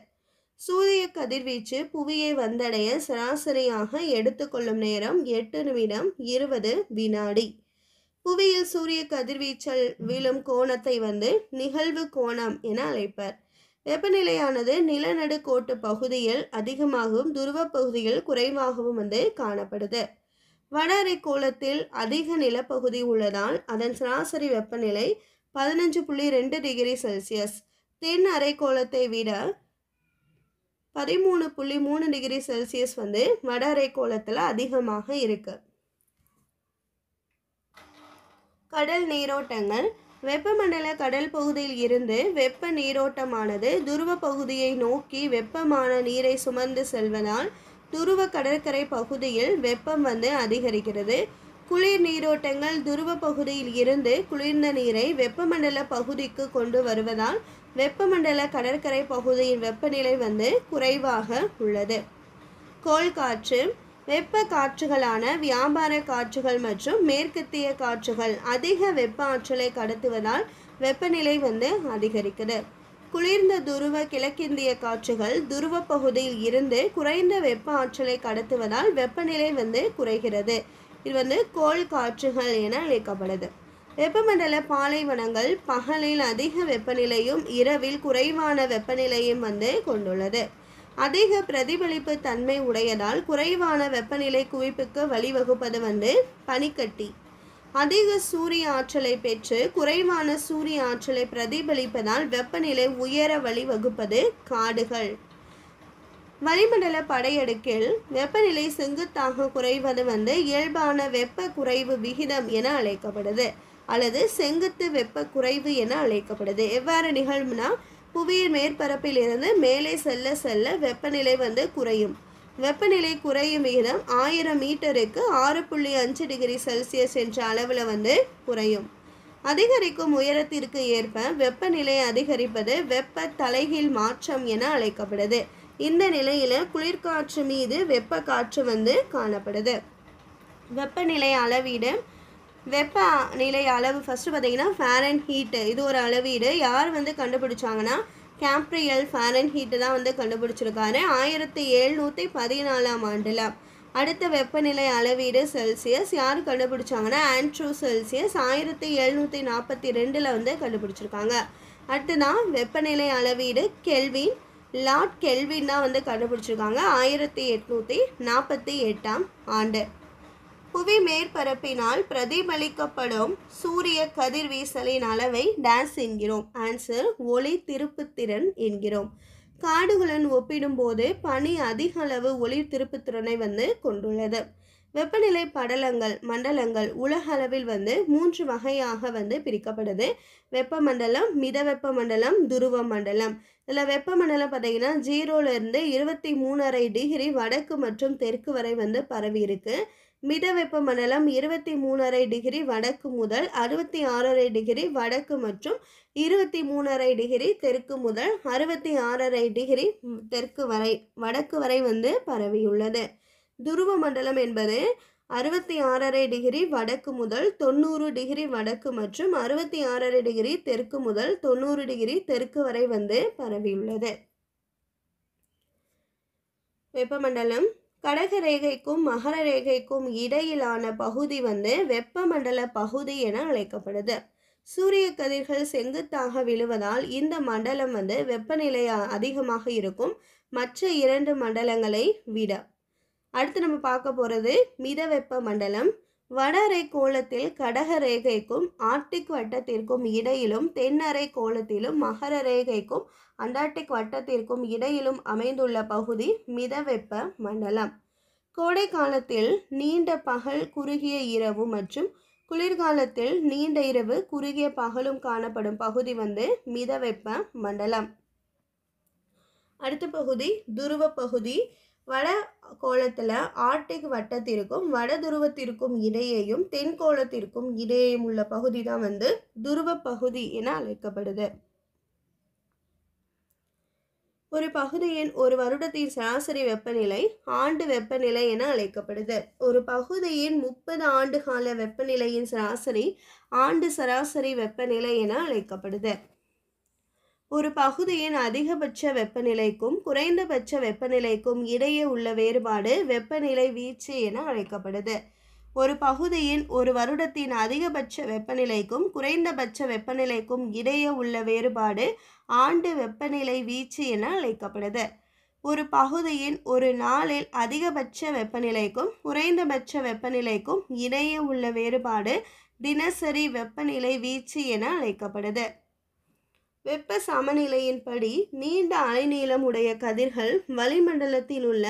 [SPEAKER 1] சூரிய கதிர்வீச்சு புவியை வந்தடைய சராசரியாக எடுத்துக்கொள்ளும் நேரம் 8 நிமிடம் 20 வினாடி. புவியில் சூரிய கதிர்வீச்சல் விழும் கோணத்தை வந்து நிகழ்வு கோணம் என அழைப்பர். வெப்பநிலையானது நிலநடுக்கோட்டு பகுதியில் அதிகமாகவும் துருவ பகுதியில் குறைவாகவும் வந்து காணப்படுது. வட அரைக்கோளத்தில் அதிக நிலப்பகுதி உள்ளதால் அதன் சராசரி வெப்பநிலை 15.2 டிகிரி செல்சியஸ், தென் அரைக்கோளத்தை விட 13.3 டிகிரி செல்சியஸ் வந்து வட அரைக்கோளத்தில் அதிகமாக இருக்கு. கடல் நீரோட்டங்கள். வெப்பமண்டல கடல் பகுதியில் இருந்து வெப்ப நீரோட்டமானது துருவ பகுதியை நோக்கி வெப்பமான நீரை சுமந்து செல்வதால் துருவ கடற்கரை பகுதியில் வெப்பம் வந்து அதிகரிக்கிறது. குளிர் நீரோட்டங்கள் துருவ பகுதியில் இருந்து குளிர்ந்த நீரை வெப்பமண்டல பகுதிக்கு கொண்டு வருவதால் வெப்பமண்டல கடற்கரை பகுதியின் வெப்பநிலை வந்து குறைவாக உள்ளது. கோள் காற்று. வெப்ப காற்றுகளான வியாபார காற்றுகள் மற்றும் மேற்கத்திய காற்றுகள் அதிக வெப்ப ஆற்றலை கடத்துவதால் வெப்பநிலை வந்து அதிகரிக்குது. குளிர்ந்த துருவ கிழக்கிந்திய காற்றுகள் துருவ பகுதியில் இருந்து குறைந்த வெப்ப ஆற்றலை கடத்துவதால் வெப்பநிலை வந்து குறைகிறது. இது வந்து கோள் காற்றுகள் என அழைக்கப்படுது. வெப்பமண்டல பாலைவனங்கள் பகலில் அதிக வெப்பநிலையும் இரவில் குறைவான வெப்பநிலையும் வந்து கொண்டுள்ளது. அதிக பிரதிபலிப்பு தன்மை உடையதால் குறைவான வெப்பநிலை குவிப்புக்கு வழிவகுப்பது வந்து பனிக்கட்டி. அதிக சூரிய ஆற்றலை பெற்று குறைவான சூரிய ஆற்றலை பிரதிபலிப்பதால் வெப்பநிலை உயர வழிவகுப்பது காடுகள். வளிமண்டல படையடுக்கில் வெப்பநிலை செங்குத்தாக குறைவது வந்து இயல்பான வெப்ப குறைவு விகிதம் என அழைக்கப்படுது அல்லது செங்குத்து வெப்ப குறைவு என அழைக்கப்படுது. எவ்வாறு நிகழ்வுனா புவியின் மேற்பரப்பில் இருந்து மேலே செல்ல செல்ல வெப்பநிலை வந்து குறையும். வெப்பநிலை குறையும் விகிதம் 1000 மீட்டருக்கு 6.5 டிகிரி செல்சியஸ் என்ற அளவில் வந்து குறையும். அதிகரிக்கும் உயரத்திற்கு ஏற்ப வெப்பநிலை அதிகரிப்பது வெப்ப தலைகீழ் மாற்றம் என அழைக்கப்படுது. இந்த நிலையில் குளிர்காற்று மீது வெப்ப காற்று வந்து காணப்படுது. வெப்பநிலை அளவீடு. வெப்பநிலை அளவு ஃபஸ்ட்டு பார்த்தீங்கன்னா ஃபாரன்ஹீட். இது ஒரு அளவீடு. யார் வந்து கண்டுபிடிச்சாங்கன்னா கேப்ரியல் ஃபாரன்ஹீட் தான் வந்து கண்டுபிடிச்சிருக்காரு 1714ஆம் ஆண்டில். அடுத்த வெப்பநிலை அளவீடு செல்சியஸ். யார் கண்டுபிடிச்சாங்கன்னா ஆண்ட்ரூ செல்சியஸ் 1742 வந்து கண்டுபிடிச்சிருக்காங்க. அடுத்துதான் வெப்பநிலை அளவீடு கெல்வின். லார்ட் கெல்வின் தான் வந்து கண்டுபிடிச்சிருக்காங்க 1848ஆம் ஆண்டு. புவி மேற்பரப்பினால் பிரதிபலிக்கப்படும் சூரிய கதிர்வீசலின் அளவை டேஸ் என்கிறோம். ஆன்சர் ஒளி திருப்புத்திறன் என்கிறோம். காடுகளுடன் ஒப்பிடும்போது பனி அதிக அளவு ஒளி திருப்புத்திறனை வந்து கொண்டுள்ளது. வெப்பநிலை படலங்கள் மண்டலங்கள் உலக அளவில் வந்து 3 வகையாக வந்து பிரிக்கப்படுது. வெப்பமண்டலம், மித வெப்பமண்டலம், துருவ மண்டலம். இதில் வெப்பமண்டலம் பார்த்தீங்கன்னா 0லேருந்து 23.5 டிகிரி வடக்கு மற்றும் தெற்கு வரை வந்து பரவி இருக்கு. மித வெப்பமண்டலம் 23.5 டிகிரி வடக்கு முதல் 66.5 டிகிரி வடக்கு மற்றும் 23.5 டிகிரி தெற்கு முதல் 66.5 டிகிரி தெற்கு வரை வடக்கு வரை வந்து பரவியுள்ளது. துருவ மண்டலம் என்பது 66.5 டிகிரி வடக்கு முதல் 90 டிகிரி வடக்கு மற்றும் 66.5 டிகிரி தெற்கு முதல் 90 டிகிரி தெற்கு வரை வந்து பரவியுள்ளது. வெப்பமண்டலம். கடக ரேகைக்கும் மகர ரேகைக்கும் இடையிலான பகுதி வந்து வெப்பமண்டல பகுதி என அழைக்கப்படுது. சூரிய கதிர்கள் செங்குத்தாக விழுவதால் இந்த மண்டலம் வந்து வெப்பநிலை அதிகமாக இருக்கும் மற்ற 2 மண்டலங்களை விட. அடுத்து நம்ம பார்க்க போகிறது மிதவெப்ப மண்டலம். வட அரைக்கோளத்தில் கடக ரேகைக்கும் ஆர்க்டிக் வட்டத்திற்கும் இடையிலும் தென் அரைக்கோளத்திலும் மகர ரேகைக்கும் அண்டார்டிக் வட்டத்திற்கும் இடையிலும் அமைந்துள்ள பகுதி மிதவெப்ப மண்டலம். கோடை காலத்தில் நீண்ட பகல் குறுகிய இரவு மற்றும் குளிர்காலத்தில் நீண்ட இரவு குறுகிய பகலும் காணப்படும் பகுதி வந்து மிதவெப்ப மண்டலம். அடுத்த பகுதி துருவ பகுதி. வட கோளத்தில் ஆர்க்டிக் வட்டத்திற்கும் வட துருவத்திற்கும் இடையேயும் தென்கோளத்திற்கும் இடையேயும் உள்ள பகுதி தான் வந்து துருவ பகுதி என அழைக்கப்படுது. ஒரு பகுதியின் ஒரு வருடத்தின் சராசரி வெப்பநிலை ஆண்டு வெப்பநிலை என அழைக்கப்படுது. ஒரு பகுதியின் 30 ஆண்டு கால வெப்பநிலையின் சராசரி ஆண்டு சராசரி வெப்பநிலை என அழைக்கப்படுது. ஒரு பகுதியின் அதிகபட்ச வெப்பநிலைக்கும் குறைந்தபட்ச வெப்பநிலைக்கும் இடையே உள்ள வேறுபாடு வெப்பநிலை வீச்சு என அழைக்கப்படுது. ஒரு பகுதியின் ஒரு வருடத்தின் அதிகபட்ச வெப்பநிலைக்கும் குறைந்தபட்ச வெப்பநிலைக்கும் இடையே உள்ள வேறுபாடு ஆண்டு வெப்பநிலை வீச்சு என அழைக்கப்படுது. ஒரு பகுதியின் ஒரு நாளில் அதிகபட்ச வெப்பநிலைக்கும் குறைந்தபட்ச வெப்பநிலைக்கும் இடையே உள்ள வேறுபாடு தினசரி வெப்பநிலை வீச்சு என அழைக்கப்படுது. வெப்ப சமநிலையின்படி நீண்ட அலைநீளம் உடைய கதிர்கள் வளிமண்டலத்தில் உள்ள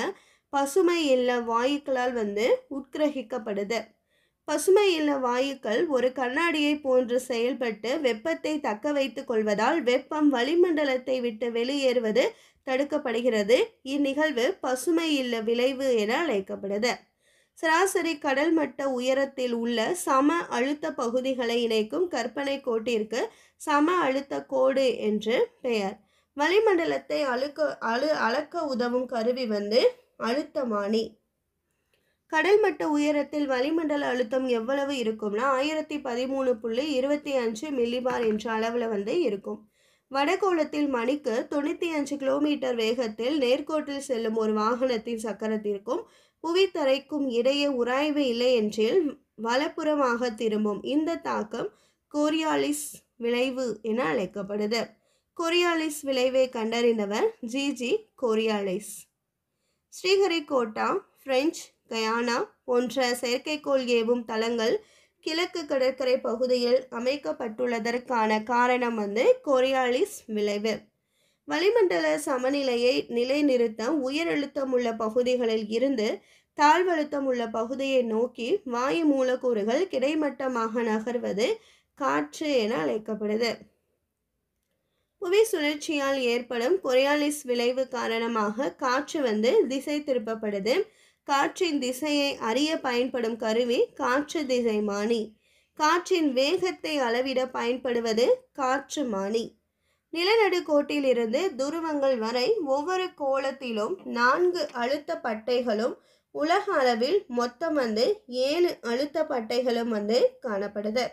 [SPEAKER 1] பசுமை இல்ல வாயுக்களால் வந்து உட்கிரகிக்கப்படுது. பசுமை இல்ல வாயுக்கள் ஒரு கண்ணாடியை போன்று செயல்பட்டு வெப்பத்தை தக்க வைத்துக் கொள்வதால் வெப்பம் வளிமண்டலத்தை விட்டு வெளியேறுவது தடுக்கப்படுகிறது. இந்நிகழ்வு பசுமை இல்ல விளைவு என அழைக்கப்படுது. சராசரி கடல் மட்ட உயரத்தில் உள்ள சம அழுத்த பகுதிகளை இணைக்கும் கற்பனை கோட்டிற்கு சம அழுத்த கோடு என்று பெயர். வளிமண்டலத்தை அளக்க உதவும் கருவி வந்து அழுத்தமானி. கடல் மட்ட உயரத்தில் வளிமண்டல அழுத்தம் எவ்வளவு இருக்கும்னா 1013.25 மில்லிபார் என்ற அளவில் வந்து இருக்கும். வடகோளத்தில் மணிக்கு 95 கிலோமீட்டர் வேகத்தில் நேர்கோட்டில் செல்லும் ஒரு வாகனத்தின் சக்கரத்திற்கும் புவித்தரைக்கும் இடையே உராய்வு இல்லை என்றில் வலப்புறமாக திரும்பும். இந்த தாக்கம் கோரியாலிஸ் விளைவு என அழைக்கப்படுது. கோரியாலிஸ் விளைவை கண்டறிந்தவர் G G Coriolis. Sriharikota, French Guiana போன்ற செயற்கைக்கோள் ஏவும் தளங்கள் கிழக்கு கடற்கரை பகுதியில் அமைக்கப்பட்டுள்ளதற்கான காரணம் வந்து கோரியாலிஸ் விளைவு. வளிமண்டல சமநிலையை நிலைநிறுத்த உயர் அழுத்தம் உள்ள பகுதிகளில் இருந்து தாழ்வழுத்தம் உள்ள பகுதியை நோக்கி வாயு மூலக்கூறுகள் கிடைமட்டமாக நகர்வது காற்று என அழைக்கப்படுது. புவி சுழற்சியால் ஏற்படும் கோரியாலிஸ் விளைவு காரணமாக காற்று வந்து திசை திருப்பப்படுது. காற்றின் திசையை அறிய பயன்படும் கருவி காற்று திசைமானி. காற்றின் வேகத்தை அளவிட பயன்படுவது காற்றுமானி. நிலநடுக்கோட்டில் இருந்து துருவங்கள் வரை ஒவ்வொரு கோளத்திலும் 4 அழுத்த பட்டைகளும் உலக அளவில் மொத்தம் வந்து 7 அழுத்த பட்டைகளும் வந்து காணப்படுது.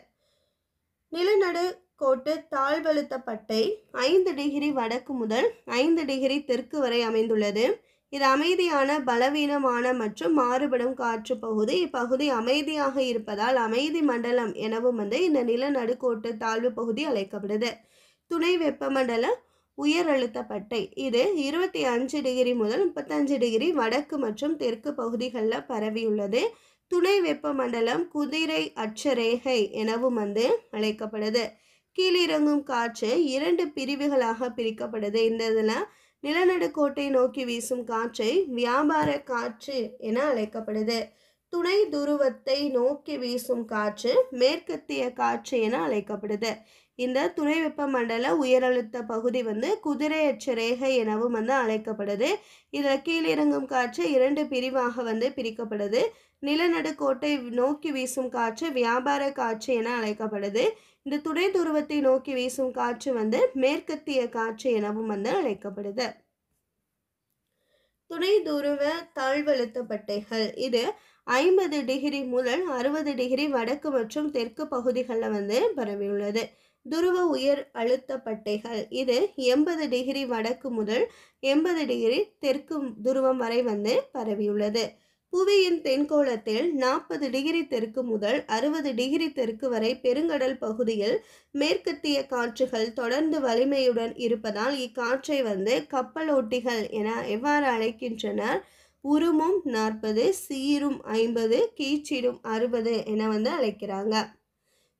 [SPEAKER 1] நிலநடுக்கோட்டு தாழ்வழுத்த பட்டை 5 டிகிரி வடக்கு முதல் 5 டிகிரி தெற்கு வரை அமைந்துள்ளது. இது அமைதியான பலவீனமான மற்றும் மாறுபடும் காற்று பகுதி. இப்பகுதி அமைதியாக இருப்பதால் அமைதி மண்டலம் எனவும் வந்து இந்த நிலநடுக்கோட்டு தாழ்வு பகுதி அழைக்கப்படுது. துணை வெப்பமண்டல உயர் அழுத்த பட்டை இது 25 டிகிரி முதல் 35 டிகிரி வடக்கு மற்றும் தெற்கு பகுதிகளில் பரவியுள்ளது. துணை வெப்பமண்டலம் குதிரை அட்சரேகை எனவும் வந்து அழைக்கப்படுது. கீழிறங்கும் காற்று 2 பிரிவுகளாக பிரிக்கப்படுது. இந்த இதில் நிலநடுக்கோட்டை நோக்கி வீசும் காற்றை வியாபார காற்று என அழைக்கப்படுது. துணை துருவத்தை நோக்கி வீசும் காற்று மேற்கத்திய காற்று என அழைக்கப்படுது. இந்த துணை வெப்பமண்டல உயரழுத்த பகுதி வந்து குதிரை அட்சரேகை எனவும் வந்து அழைக்கப்படுது. இதில் கீழிறங்கும் காற்று 2 பிரிவாக வந்து பிரிக்கப்படுது. நிலநடுக்கோட்டை நோக்கி வீசும் காற்று வியாபார காற்று என அழைக்கப்படுது. இந்த துணை துருவத்தை நோக்கி வீசும் காற்று வந்து மேற்கத்திய காற்று எனவும் வந்து அழைக்கப்படுது. துணை துருவ தாழ்வழுத்த பட்டைகள் இது 50 டிகிரி முதல் 60 டிகிரி வடக்கு மற்றும் தெற்கு பகுதிகளில் வந்து பரவியுள்ளது. துருவ உயர் அழுத்த பட்டைகள் இது 80 டிகிரி வடக்கு முதல் 80 டிகிரி தெற்கு துருவம் வரை வந்து பரவியுள்ளது. புவியின் தென்கோளத்தில் 40 டிகிரி தெற்கு முதல் 60 டிகிரி தெற்கு வரை பெருங்கடல் பகுதியில் மேற்கத்திய காற்றுகள் தொடர்ந்து வலிமையுடன் இருப்பதால் இக்காற்றை கப்பலோட்டிகள் என எவ்வாறு அழைக்கின்றனர்? உருமும் 40, சீரும் 50, கீச்சிடும் 60 என அழைக்கிறாங்க.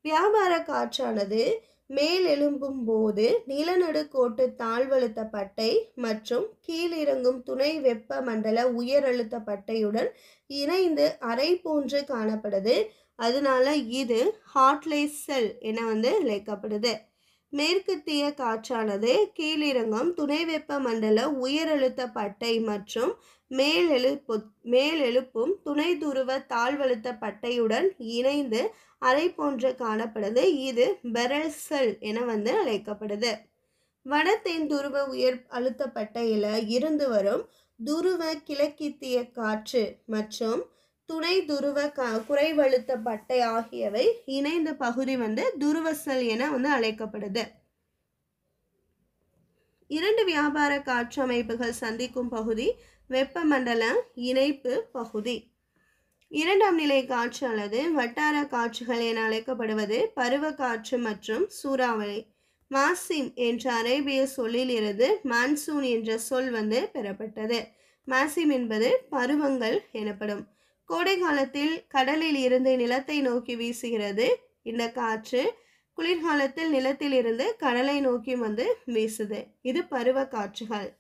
[SPEAKER 1] வியாபார காற்றானது மேலெழும்பும் போது நிலநடுக்கோட்டு தாழ்வழுத்த பட்டை மற்றும் கீழிறங்கும் துணை வெப்ப மண்டல உயரழுத்த பட்டையுடன் இணைந்து அறை போன்று காணப்படுது. அதனால இது ஹாட்லைஸ் செல் என அழைக்கப்படுது. மேற்கத்திய காற்றானது கீழிறங்கும் துணை வெப்ப மண்டல உயரழுத்த பட்டை மற்றும் மேலெழுப்பும் துணை துருவ தாழ்வழுத்த பட்டையுடன் இணைந்து அறை போன்று காணப்படுது. இது பெரல் செல் என அழைக்கப்படுது. வட தென் துருவ உயர் அழுத்த பட்டையில இருந்து வரும் துருவ கிழக்கித்திய காற்று மற்றும் துணை துருவ குறைவழுத்த பட்டை ஆகியவை இணைந்த பகுதி துருவ செல் என அழைக்கப்படுது. இரண்டு வியாபார காற்று அமைப்புகள் சந்திக்கும் பகுதி வெப்பமண்டல இணைப்பு பகுதி. இரண்டாம் நிலை காற்று அல்லது வட்டார காற்றுகள் என அழைக்கப்படுவது பருவ காற்று மற்றும் சூறாவளி. மாசிம் என்ற அரேபிய சொல்லில் இருந்து மான்சூன் என்ற சொல் பெறப்பட்டது. மாசிம் என்பது பருவங்கள் எனப்படும். கோடை காலத்தில் கடலில் இருந்து நிலத்தை நோக்கி வீசுகிறது இந்த காற்று. குளிர்காலத்தில் நிலத்தில் இருந்து கடலை நோக்கி வீசுது. இது பருவ காற்றுகள்.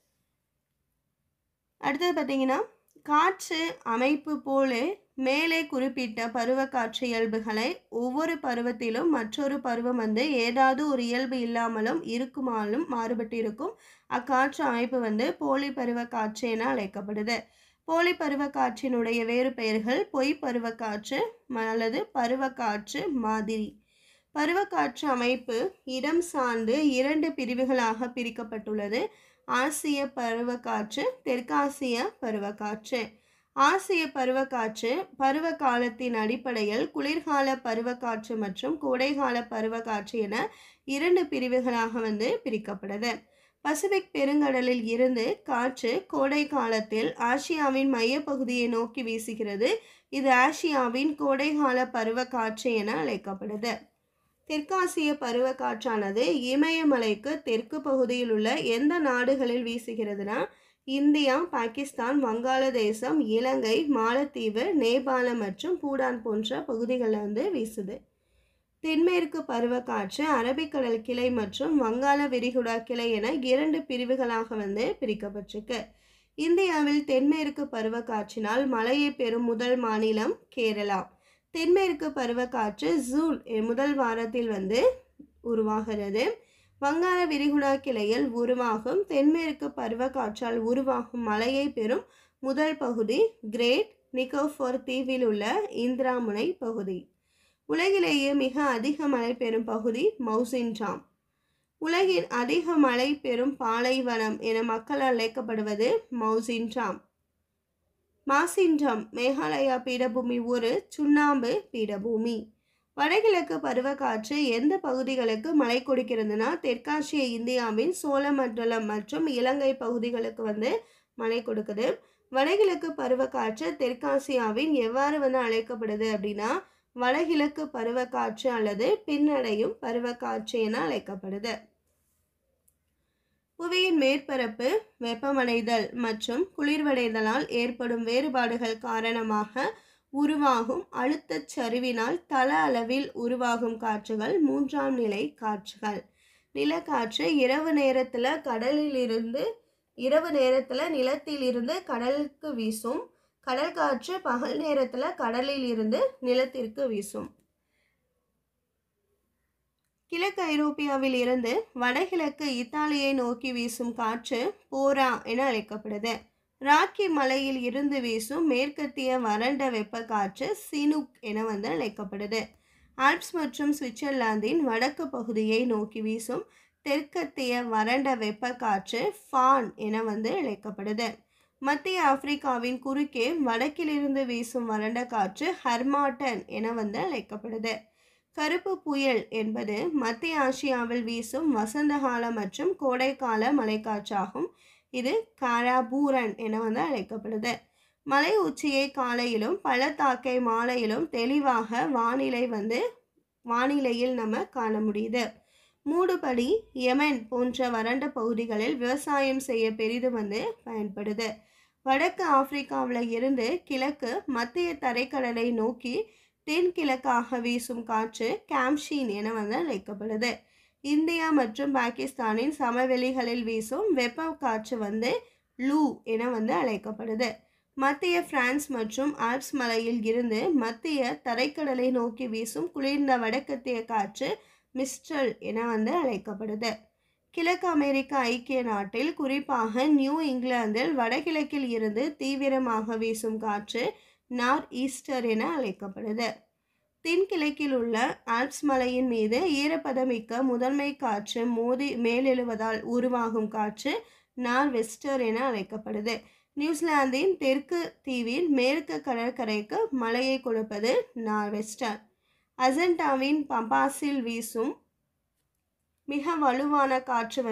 [SPEAKER 1] அடுத்தது பார்த்தீங்கன்னா, காற்று அமைப்பு போல மேலே குறிப்பிட்ட பருவ காற்று இயல்புகளை ஒவ்வொரு பருவத்திலும் மற்றொரு பருவம் ஏதாவது ஒரு இயல்பு இல்லாமலும் இருக்குமாலும் மாறுபட்டிருக்கும். அக்காற்று அமைப்பு போலி பருவ காற்று என அழைக்கப்படுது. போலி பருவ காற்றினுடைய வேறு பெயர்கள் பொய் பருவ காற்று அல்லது பருவ காற்று மாதிரி. பருவக்காற்று அமைப்பு இடம் சார்ந்து இரண்டு பிரிவுகளாக பிரிக்கப்பட்டுள்ளது. ஆசிய பருவக்காற்று, தெற்காசிய பருவக்காற்று. ஆசிய பருவக்காற்று பருவ காலத்தின் அடிப்படையில் குளிர்கால பருவக்காற்று மற்றும் கோடைகால பருவக்காற்று என இரண்டு பிரிவுகளாக பிரிக்கப்படுது. பசிபிக் பெருங்கடலில் இருந்து காற்று கோடை காலத்தில் ஆசியாவின் மையப்பகுதியை நோக்கி வீசுகிறது. இது ஆசியாவின் கோடைகால பருவக்காற்று என அழைக்கப்படுது. தெற்காசிய பருவக்காற்றானது இமயமலைக்கு தெற்கு பகுதியில் உள்ள எந்த நாடுகளில் வீசுகிறதுனா இந்தியா, பாகிஸ்தான், வங்காளதேசம், இலங்கை, மாலத்தீவு, நேபாளம் மற்றும் பூடான் போன்ற பகுதிகளில் வீசுது. தென்மேற்கு பருவக்காற்று அரபிக்கடல் கிளை மற்றும் வங்காள விரிகுடா கிளை என இரண்டு பிரிவுகளாக பிரிக்கப்பட்டிருக்கு. இந்தியாவில் தென்மேற்கு பருவக்காற்றினால் மழையை பெறும் முதல் மாநிலம் கேரளா. தென்மேற்கு பருவக்காற்று ஜூன் முதல் வாரத்தில் உருவாகிறது. வங்காள விரிகுடா கிளையில் உருவாகும் தென்மேற்கு பருவக்காற்றால் உருவாகும் மழையை பெறும் முதல் பகுதி கிரேட் நிக்கோபார் தீவில் உள்ள இந்திராமுனை பகுதி. உலகிலேயே மிக அதிக மழை பெறும் பகுதி மௌசின்ராம். உலகின் அதிக மழை பெறும் பாலைவனம் என மக்கள் அழைக்கப்படுவது மௌசின்ராம். மாசின்ராம் மேகாலயா பீடபூமி ஒரு சுண்ணாம்பு பீடபூமி. வடகிழக்கு பருவக்காற்று எந்த பகுதிகளுக்கு மழை கொடுக்கிறதுனா தெற்காசிய இந்தியாவின் சோழமண்டலம் மற்றும் இலங்கை பகுதிகளுக்கு மழை கொடுக்குது. வடகிழக்கு பருவக்காற்று தெற்காசியாவின் எவ்வாறு அழைக்கப்படுது அப்படின்னா வடகிழக்கு பருவக்காற்று அல்லது பின்னடையும் பருவக்காற்று என அழைக்கப்படுது. புவியின் மேற்பரப்பு வெப்பமடைதல் மற்றும் குளிர்வடைதலால் ஏற்படும் வேறுபாடுகள் காரணமாக உருவாகும் அழுத்தச் சரிவினால் தள அளவில் உருவாகும் காற்றுகள் மூன்றாம் நிலை காற்றுகள். நிலக்காற்று இரவு நேரத்தில் நிலத்தில் இருந்து கடலுக்கு வீசும். கடல் காற்று பகல் நேரத்தில் கடலில் இருந்து நிலத்திற்கு வீசும். கிழக்கு ஐரோப்பியாவில் இருந்து வடகிழக்கு இத்தாலியை நோக்கி வீசும் காற்று போரா என அழைக்கப்படுது. ராக்கி மலையில் இருந்து வீசும் மேற்கத்திய வறண்ட வெப்ப காற்று சினுக் என அழைக்கப்படுது. ஆல்ப்ஸ் மற்றும் சுவிட்சர்லாந்தின் வடக்கு பகுதியை நோக்கி வீசும் தெற்கத்திய வறண்ட வெப்ப காற்று ஃபான் என அழைக்கப்படுது. மத்திய ஆப்பிரிக்காவின் குறுக்கே வடக்கிலிருந்து வீசும் வறண்ட காற்று ஹர்மாட்டன் என அழைக்கப்படுது. கருப்பு புயல் என்பது மத்திய ஆசியாவில் வீசும் வசந்தகால மற்றும் கோடைக்கால மழைக்காற்றாகும். இது காராபூரன் என அழைக்கப்படுது. மலை உச்சியை காலையிலும் பள்ளத்தாக்கை மாலையிலும் தெளிவாக வானிலையில் நம்ம காண முடியுது. மூடுபனி யெமன் போன்ற வறண்ட பகுதிகளில் விவசாயம் செய்ய பெரிதும் பயன்படுது. வடக்கு ஆப்பிரிக்காவில் இருந்து கிழக்கு மத்திய தரைக்கடலை நோக்கி தென்கிழக்காக வீசும் காற்று கேம்ஷீன் என அழைக்கப்படுது. இந்தியா மற்றும் பாகிஸ்தானின் சமவெளிகளில் வீசும் வெப்ப காற்று லூ என அழைக்கப்படுது. மத்திய பிரான்ஸ் மற்றும் ஆல்ப்ஸ் மலையில் இருந்து மத்திய தரைக்கடலை நோக்கி வீசும் குளிர்ந்த வடக்கத்திய காற்று மிஸ்ட்ரல் என அழைக்கப்படுது. கிழக்கு அமெரிக்க ஐக்கிய நாட்டில் குறிப்பாக நியூ இங்கிலாந்தில் வடகிழக்கில் இருந்து தீவிரமாக வீசும் காற்று நார்த் ஈஸ்டர் என அழைக்கப்படுது. தென்கிழக்கில் உள்ள ஆல்ப்ஸ் மலையின் மீது ஈரப்பதமிக்க முதன்மை காற்று மோதி மேலெழுவதால் உருவாகும் காற்று நார்வெஸ்டர் என அழைக்கப்படுது. நியூசிலாந்தின் தெற்கு தீவின் மேற்கு கடற்கரைக்கு மழையை கொடுப்பது நார்வெஸ்டர். அர்ஜென்டினாவின் பம்பாஸில் வீசும் மிக வலுவான காற்று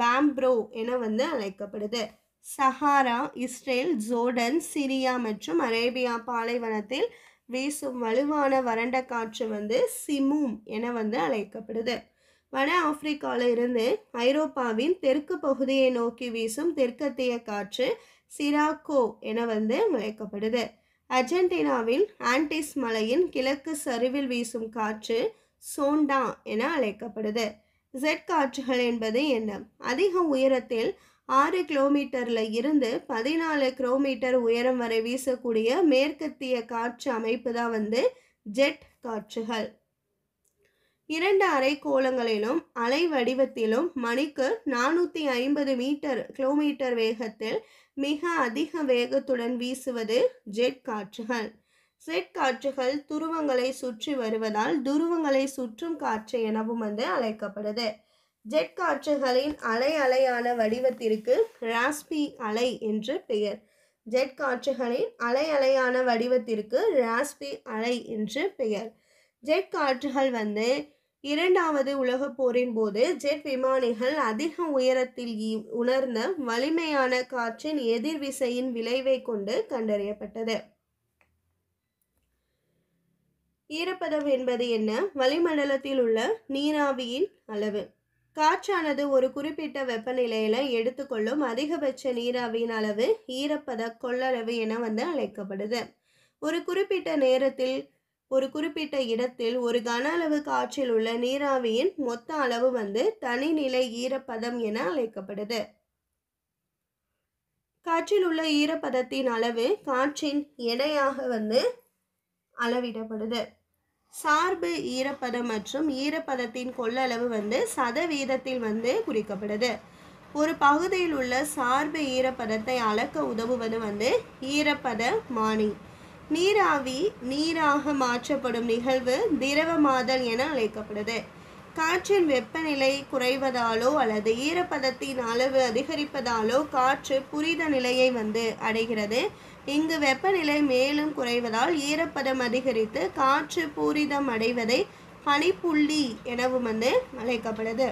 [SPEAKER 1] பாம்ப்ரோ என அழைக்கப்படுது. சஹாரா, இஸ்ரேல், ஜோர்டன், சிரியா மற்றும் அரேபியா பாலைவனத்தில் வீசும் வலுவான வறண்ட காற்று சிமூம் என அழைக்கப்படுது. வட ஆப்பிரிக்காவில் இருந்து ஐரோப்பாவின் தெற்கு பகுதியை நோக்கி வீசும் தெற்கத்திய காற்று சிராக்கோ என அழைக்கப்படுது. அர்ஜென்டினாவில் ஆண்டிஸ் மலையின் கிழக்கு சரிவில் வீசும் காற்று சோண்டா என அழைக்கப்படுது. ஜெட் காற்றுகள் என்பது என்ன? அதிக உயரத்தில் 6 கிலோமீட்டரில் இருந்து 14 கிலோமீட்டர் உயரம் வரை வீசக்கூடிய மேற்கத்திய காற்று அமைப்பு தான் ஜெட் காற்றுகள். 2 அரைக்கோளங்களிலும் அலை வடிவத்திலும் மணிக்கு 450 கிலோமீட்டர் வேகத்தில் மிக அதிக வேகத்துடன் வீசுவது ஜெட் காற்றுகள். ஜெட் காற்றுகள் துருவங்களை சுற்றி வருவதால் துருவங்களை சுற்றும் காற்று எனவும் அழைக்கப்படுது. ஜெட் காற்றுகளின் அலையான வடிவத்திற்கு ராஸ்பி அலை என்று பெயர். ஜெட் காற்றுகளின் அலையான வடிவத்திற்கு ராஸ்பி அலை என்று பெயர். ஜெட் காற்றுகள் இரண்டாவது உலகப் போரின் போது ஜெட் விமானிகள் அதிக உயரத்தில் உணர்ந்த வலிமையான காற்றின் எதிர்விசையின் விளைவை கொண்டு கண்டறியப்பட்டது. ஈரப்பதம் என்பது என்ன? வளிமண்டலத்தில் உள்ள நீராவியின் அளவு. காற்றானது ஒரு குறிப்பிட்ட வெப்பநிலையில எடுத்துக்கொள்ளும் அதிகபட்ச நீராவியின் அளவு ஈரப்பத கொள்ளளவு என அழைக்கப்படுது. ஒரு குறிப்பிட்ட நேரத்தில் ஒரு குறிப்பிட்ட இடத்தில் ஒரு கன அளவு காற்றில் உள்ள நீராவியின் மொத்த அளவு தனிநிலை ஈரப்பதம் என அழைக்கப்படுது. காற்றில் உள்ள ஈரப்பதத்தின் அளவு காற்றின் எடையாக அளவிடப்படுது. சார்பு ஈரப்பதம் மற்றும் ஈரப்பதத்தின் கொள்ளளவு சதவீதத்தில் குறிக்கப்படுது. ஒரு பகுதியில் உள்ள சார்பு ஈரப்பதத்தை அளக்க உதவுவது ஈரப்பத மானி. நீராவி நீராக மாற்றப்படும் நிகழ்வு திரவமாதல் என அழைக்கப்படுது. காற்றின் வெப்பநிலை குறைவதாலோ அல்லது ஈரப்பதத்தின் அளவு அதிகரிப்பதாலோ காற்று புரித நிலையை அடைகிறது. இங்கு வெப்பநிலை மேலும் குறைவதால் ஈரப்பதம் அதிகரித்து காற்று பூரிதம் அடைவதை பனிப்புள்ளி எனவும் அழைக்கப்படுது.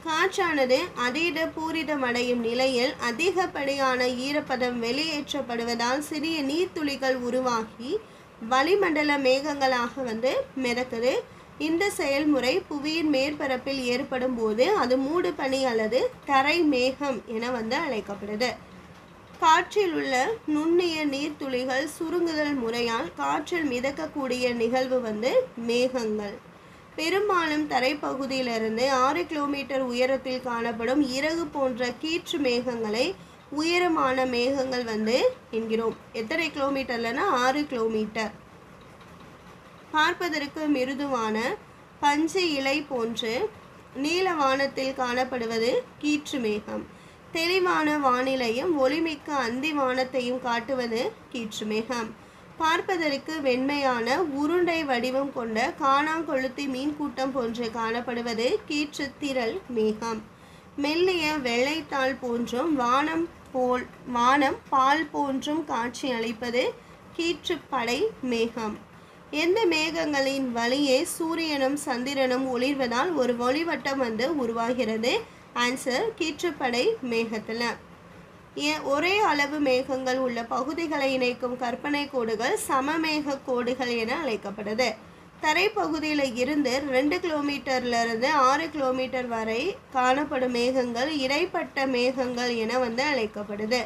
[SPEAKER 1] காற்றானது அதீத பூரிதம் அடையும் நிலையில் அதிகப்படியான ஈரப்பதம் வெளியேற்றப்படுவதால் சிறிய நீர்த்துளிகள் உருவாகி வளிமண்டல மேகங்களாக மிதக்குது. இந்த செயல்முறை புவியின் மேற்பரப்பில் ஏற்படும் போது அது மூடுபனி அல்லது தரை மேகம் என அழைக்கப்படுது. காற்றில் உள்ள நுண்ணிய நீர்த்துளிகள் சுருங்குதல் முறையால் காற்றில் மிதக்கக்கூடிய நிகழ்வு மேகங்கள். பெரும்பாலும் தரைப்பகுதியிலிருந்து 6 கிலோமீட்டர் உயரத்தில் காணப்படும் இறகு போன்ற கீற்று மேகங்களை உயரமான மேகங்கள் என்கிறோம். எத்தனை கிலோமீட்டர்லனா 6 கிலோமீட்டர். பார்ப்பதற்கு மிருதுவான பஞ்சு இலை போன்று நீல வானத்தில் காணப்படுவது கீற்று மேகம். தெளிவான வானிலையும் ஒளிமிக்க அந்தி வானத்தையும் காட்டுவது கீற்று மேகம். பார்ப்பதற்கு வெண்மையான உருண்டை வடிவம் கொண்ட காணாங்கொழுத்தி மீன் கூட்டம் போன்று காணப்படுவது கீற்று திரள் மேகம். மெல்லிய வெள்ளைத்தாள் போன்றும் வானம் பால் போன்றும் காட்சி அளிப்பது கீற்றுப்படை மேகம். எந்த மேகங்களின் வழியே சூரியனும் சந்திரனும் ஒளிர்வதால் ஒரு ஒளிவட்டம் உருவாகிறது? ஆன்சர் கீற்றுப்படை மேகத்தில். ஒரே அளவு மேகங்கள் உள்ள பகுதிகளை இணைக்கும் கற்பனை கோடுகள் சமமேக கோடுகள் என அழைக்கப்படுது. தரைப்பகுதியில் இருந்து 2 கிலோமீட்டர்லேருந்து 6 கிலோமீட்டர் வரை காணப்படும் மேகங்கள் இடைப்பட்ட மேகங்கள் என அழைக்கப்படுது.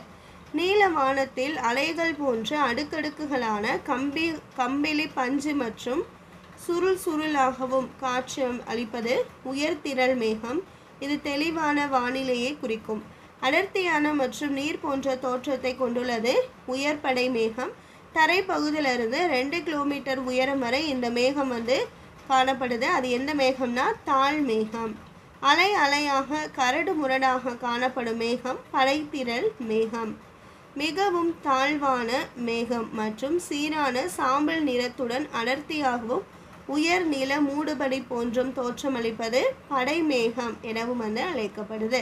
[SPEAKER 1] நீல வானத்தில் அலைகள் போன்ற அடுக்கடுக்குகளான கம்பிளி பஞ்சு மற்றும் சுருளாகவும் காட்சி அளிப்பது உயர்திரள் மேகம். இது தெளிவான வானிலையை குறிக்கும். அடர்த்தியான மற்றும் நீர் போன்ற தோற்றத்தை கொண்டுள்ளது உயர்படை மேகம். தரைப்பகுதியிலிருந்து 2 கிலோமீட்டர் உயரம் வரை இந்த மேகம் காணப்படுது. அது எந்த மேகம்னா தாழ் மேகம். அலையாக கரடு முரடாக காணப்படும் மேகம் படைத்திரள் மேகம். மிகவும் தாழ்வான மேகம் மற்றும் சீரான சாம்பல் நிறத்துடன் அடர்த்தியாகவும் உயர் நில மூடுபனி போன்றும் தோற்றமளிப்பது படைமேகம் எனவும் அழைக்கப்படுது.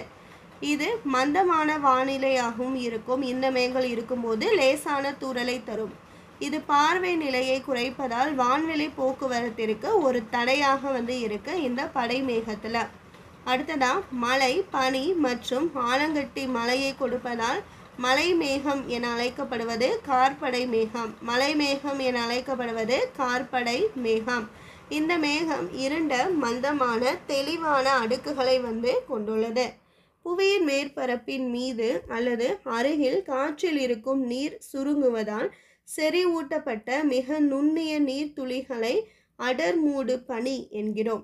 [SPEAKER 1] இது மந்தமான வானிலையாகவும் இருக்கும். இந்த மேகங்கள் இருக்கும்போது லேசான தூறலை தரும். இது பார்வை நிலையை குறைப்பதால் வான்வெளி போக்குவரத்திற்கு ஒரு தடையாக இருக்கு இந்த படைமேகத்தில். அடுத்ததா மழை, பனி மற்றும் ஆலங்கட்டி மழையை கொடுப்பதால் மலை மேகம் என அழைக்கப்படுவது கார்படை மேகம். மலை மேகம் என அழைக்கப்படுவது கார்படை மேகம். இந்த மேகம் இருண்ட மந்தமான தெளிவான அடுக்குகளை கொண்டுள்ளது. புவியின் மேற்பரப்பின் மீது அல்லது அருகில் காற்றில் இருக்கும் நீர் சுருங்குவதால் செறிவூட்டப்பட்ட மிக நுண்ணிய நீர்த்துளிகளை அடர்மூடு பனி என்கிறோம்.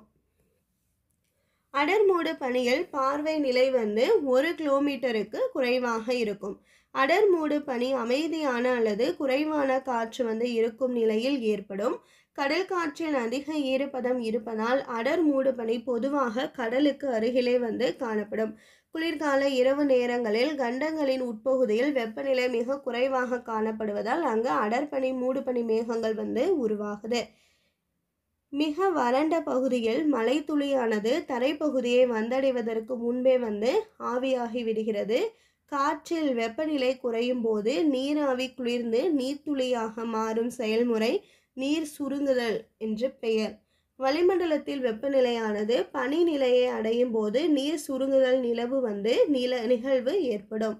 [SPEAKER 1] அடர்மூடு பனியில் பார்வை நிலை 1 கிலோமீட்டருக்கு குறைவாக இருக்கும். அடர்மூடு பனி அமைதியான அல்லது குறைவான காற்று இருக்கும் நிலையில் ஏற்படும். கடல் காற்றில் அதிக ஈரப்பதம் இருப்பதால் அடர்மூடு பனி பொதுவாக கடலுக்கு அருகிலே காணப்படும். குளிர்கால இரவு நேரங்களில் கண்டங்களின் உட்பகுதியில் வெப்பநிலை மிக குறைவாக காணப்படுவதால் அங்கு அடர்பனி மூடுபனி மேகங்கள் உருவாகுது. மிக வறண்ட பகுதியில் மழை துளியானது தரைப்பகுதியை வந்தடைவதற்கு முன்பே ஆவியாகி விடுகிறது. காற்றில் வெப்பநிலை குறையும் போது நீராவி குளிர்ந்து நீர்த்துளியாக மாறும் செயல்முறை நீர் சுருங்குதல் என்று பெயர். வளிமண்டலத்தில் வெப்பநிலையானது பனி நிலையை அடையும் போது நீர் சுருங்குதல் நிகழ்வு ஏற்படும்.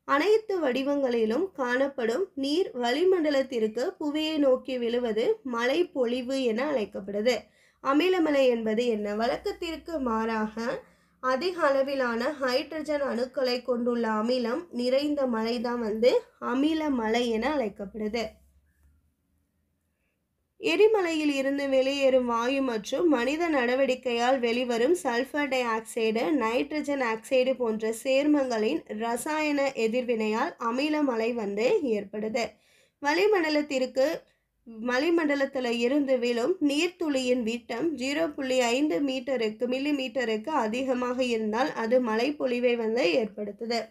[SPEAKER 1] அனைத்து வடிவங்களிலும் காணப்படும் நீர் வளிமண்டலத்திற்கு புவியை நோக்கி விழுவது மழை பொழிவு என அழைக்கப்படுது. அமிலமழை என்பது என்ன? வழக்கத்திற்கு மாறாக அதிக அளவிலான ஹைட்ரஜன் அணுக்களை கொண்டுள்ள அமிலம் நிறைந்த மழை தான் அமிலமழை என அழைக்கப்படுது. எரிமலையில் இருந்து வெளியேறும் வாயு மற்றும் மனித நடவடிக்கையால் வெளிவரும் sulphur di oxide, nitrogen oxide போன்ற சேர்மங்களின் ரசாயன எதிர்வினையால் அமிலமழை ஏற்படுது. வளிமண்டலத்தில் இருந்து விழும் நீர்த்துளியின் விட்டம் 0.5 மில்லிமீட்டருக்கு அதிகமாக இருந்தால் அது மழைப்பொழிவை ஏற்படுத்துது.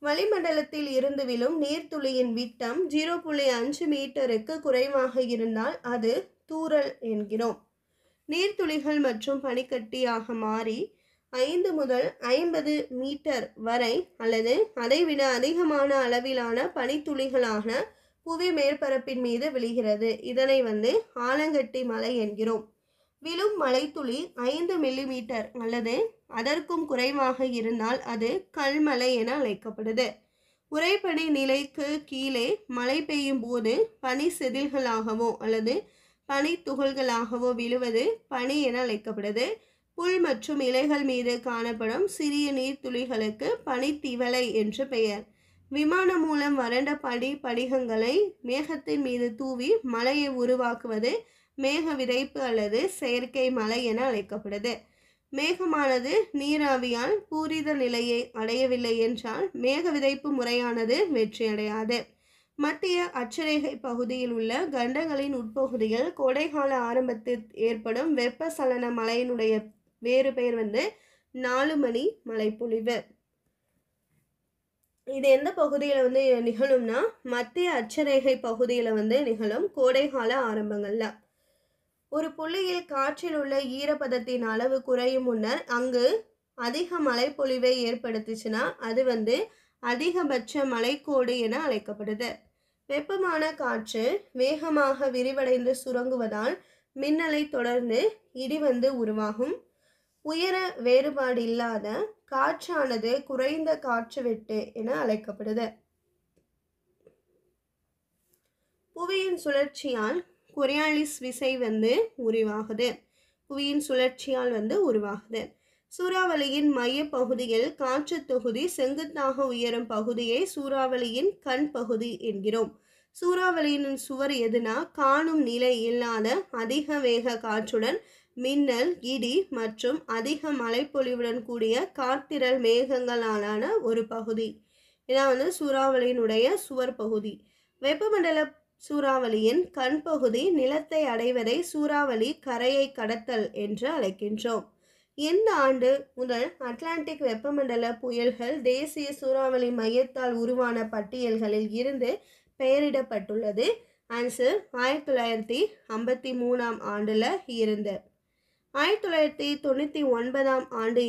[SPEAKER 1] வளிமண்டலத்தில் இருந்து விழும் நீர்த்துளியின் விட்டம் 0.5 மீட்டருக்கு குறைவாக இருந்தால் அது தூறல் என்கிறோம். நீர்த்துளிகள் மற்றும் பனிக்கட்டியாக மாறி 5 முதல் 50 மீட்டர் வரை அல்லது அதைவிட அதிகமான அளவிலான பனித்துளிகளாக புவி மேற்பரப்பின் மீது விழுகிறது. இதனை ஆலங்கட்டி மழை என்கிறோம். விழும் மழைத்துளி 5 மில்லிமீட்டர் அல்லது அதற்கும் குறைவாக இருந்தால் அது கல்மழை என அழைக்கப்படுது. உறைபனி நிலைக்கு கீழே மழை பெய்யும் போது பனி செதில்களாகவோ அல்லது பனி துகள்களாகவோ விழுவது பனி என அழைக்கப்படுது. புல் மற்றும் இலைகள் மீது காணப்படும் சிறிய நீர்த்துளிகளுக்கு பனித்திவலை என்று பெயர். விமானம் மூலம் வறண்ட படிகங்களை மேகத்தின் மீது தூவி மழையை உருவாக்குவது மேக விதைப்பு அல்லது செயற்கை மழை என அழைக்கப்படுது. மேகமானது நீராவியால் பூரித நிலையை அடையவில்லை என்றால் மேக விதைப்பு முறையானது வெற்றியடையாது. மத்திய அட்சரேகை பகுதியில் உள்ள கண்டங்களின் உட்பகுதியில் கோடைகால ஆரம்பத்தில் ஏற்படும் வெப்பசலன மழையினுடைய வேறு பெயர் 4 மணி மழைப்பொழிவு. இது எந்த பகுதியில் நிகழும்னா மத்திய அட்சரேகை பகுதியில் நிகழும் கோடைகால ஆரம்பங்கள்ல. ஒரு புள்ளியில் காற்றில் உள்ள ஈரப்பதத்தின் அளவு குறையும் முன்னர் அங்கு அதிக மழைப்பொழிவை ஏற்படுத்துச்சுன்னா அது அதிகபட்ச மழைக்கோடு என அழைக்கப்படுது. வெப்பமான காற்று வேகமாக விரிவடைந்து சுருங்குவதால் மின்னலை தொடர்ந்து இடி உருவாகும். உயர வேறுபாடு இல்லாத காற்றானது குறைந்த காற்று வெட்டு என அழைக்கப்படுது. புவியின் சுழற்சியால் கொரியாலிஸ் விசை உருவாகுது. புவியின் சுழற்சியால் உருவாகுது. சூறாவளியின் மைய பகுதியில் காற்று தொகுதி செங்குத்தாக உயரும் பகுதியை சூறாவளியின் கண் பகுதி என்கிறோம். சூறாவளியின் சுவர் எதுனா காணும் நிலை இல்லாத அதிக வேக காற்றுடன் மின்னல், இடி மற்றும் அதிக மழைப்பொழிவுடன் கூடிய காற்றிரள் மேகங்களாலான ஒரு பகுதி. இதான் சூறாவளியினுடைய சுவர் பகுதி. வெப்பமண்டல சூறாவளியின் கண் பகுதி நிலத்தை அடைவதை சூறாவளி கரையை கடத்தல் என்று அழைக்கின்றோம். இந்த ஆண்டு முதல் அட்லாண்டிக் வெப்பமண்டல புயல்கள் தேசிய சூறாவளி மையத்தால் உருவான பட்டியல்களில் இருந்து பெயரிடப்பட்டுள்ளது. ஆன்சர் 1953 ஆண்டுல இருந்து. 1999 ஆண்டு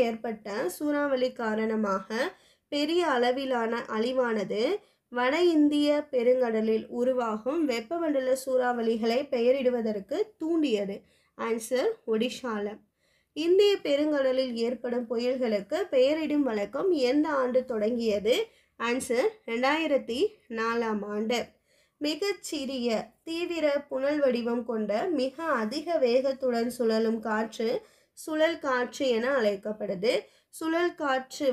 [SPEAKER 1] ஏற்பட்ட சூறாவளி காரணமாக பெரிய அளவிலான அழிவானது வட இந்திய பெருங்கடலில் உருவாகும் வெப்பமண்டல சூறாவளிகளை பெயரிடுவதற்கு தூண்டியது. ஆன்சர் ஒடிஷால. இந்திய பெருங்கடலில் ஏற்படும் புயல்களுக்கு பெயரிடும் வழக்கம் எந்த ஆண்டு தொடங்கியது? ஆன்சர் 2004 ஆண்டு. மிகச்சிறிய தீவிர புனல் வடிவம் கொண்ட மிக அதிக வேகத்துடன் சுழலும் காற்று சுழல் காற்று என அழைக்கப்படுது. சுழல் காற்று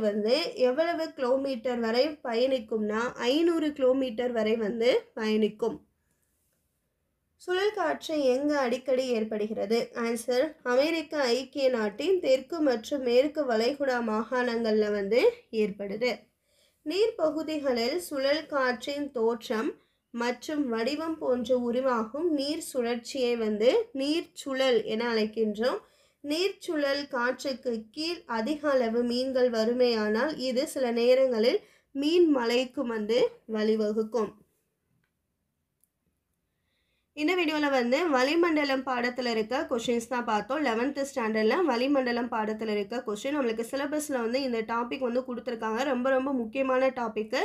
[SPEAKER 1] எவ்வளவு கிலோமீட்டர் வரை பயணிக்கும்னா 500 கிலோமீட்டர் வரை பயணிக்கும். சுழல் காற்று எங்கு அடிக்கடி ஏற்படுகிறது? ஆன்சர் அமெரிக்க ஐக்கிய நாட்டின் தெற்கு மற்றும் மேற்கு வளைகுடா மாகாணங்கள்ல ஏற்படுது. நீர்ப்பகுதிகளில் சுழல் காற்றின் தோற்றம் மற்றும் வடிவம் போன்று உருவாகும் நீர் சுழற்சியை நீர்ச்சுழல் என அழைக்கின்றோம். நீர்ச்சுழல் காற்றுக்கு கீழ் அதிக அளவு மீன்கள் வருமேயானால் இது சில நேரங்களில் மீன் மலைக்கு வழிவகுக்கும். இந்த வீடியோவில் வளிமண்டலம் பாடத்தில் இருக்க கொஷின்ஸ் தான் பார்த்தோம். 11th ஸ்டாண்டர்டில் வளிமண்டலம் பாடத்தில் இருக்க கொஷின் நம்மளுக்கு சிலபஸில் இந்த டாபிக் கொடுத்துருக்காங்க. ரொம்ப ரொம்ப முக்கியமான டாப்பிக்கு.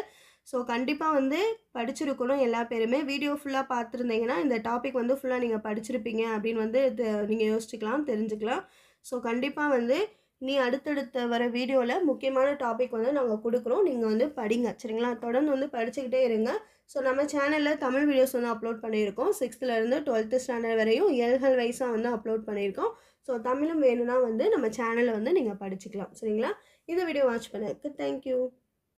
[SPEAKER 1] ஸோ கண்டிப்பாக படிச்சிருக்கணும் எல்லா பேருமே. வீடியோ ஃபுல்லாக பார்த்துருந்தீங்கன்னா இந்த டாபிக் ஃபுல்லாக நீங்கள் படிச்சிருப்பீங்க அப்படின்னு நீங்கள் யோசிச்சுக்கலாம், தெரிஞ்சுக்கலாம். ஸோ கண்டிப்பாக நீ அடுத்தடுத்த வர வீடியோவில் முக்கியமான டாபிக் நாங்கள் கொடுக்குறோம். நீங்கள் படிங்க, சரிங்களா? தொடர்ந்து படிச்சுக்கிட்டே இருங்க. ஸோ நம்ம சேனலில் தமிழ் வீடியோஸ் அப்லோட் பண்ணியிருக்கோம். 6th to 12th ஸ்டாண்டர்ட் வரையும் இயல்கள் வைஸாக அப்லோட் பண்ணியிருக்கோம். ஸோ தமிழும் வேணும்னா நம்ம சேனலில் நீங்கள் படிச்சுக்கலாம், சரிங்களா? இந்த வீடியோ வாட்ச் பண்ணதுக்கு தேங்க்யூ.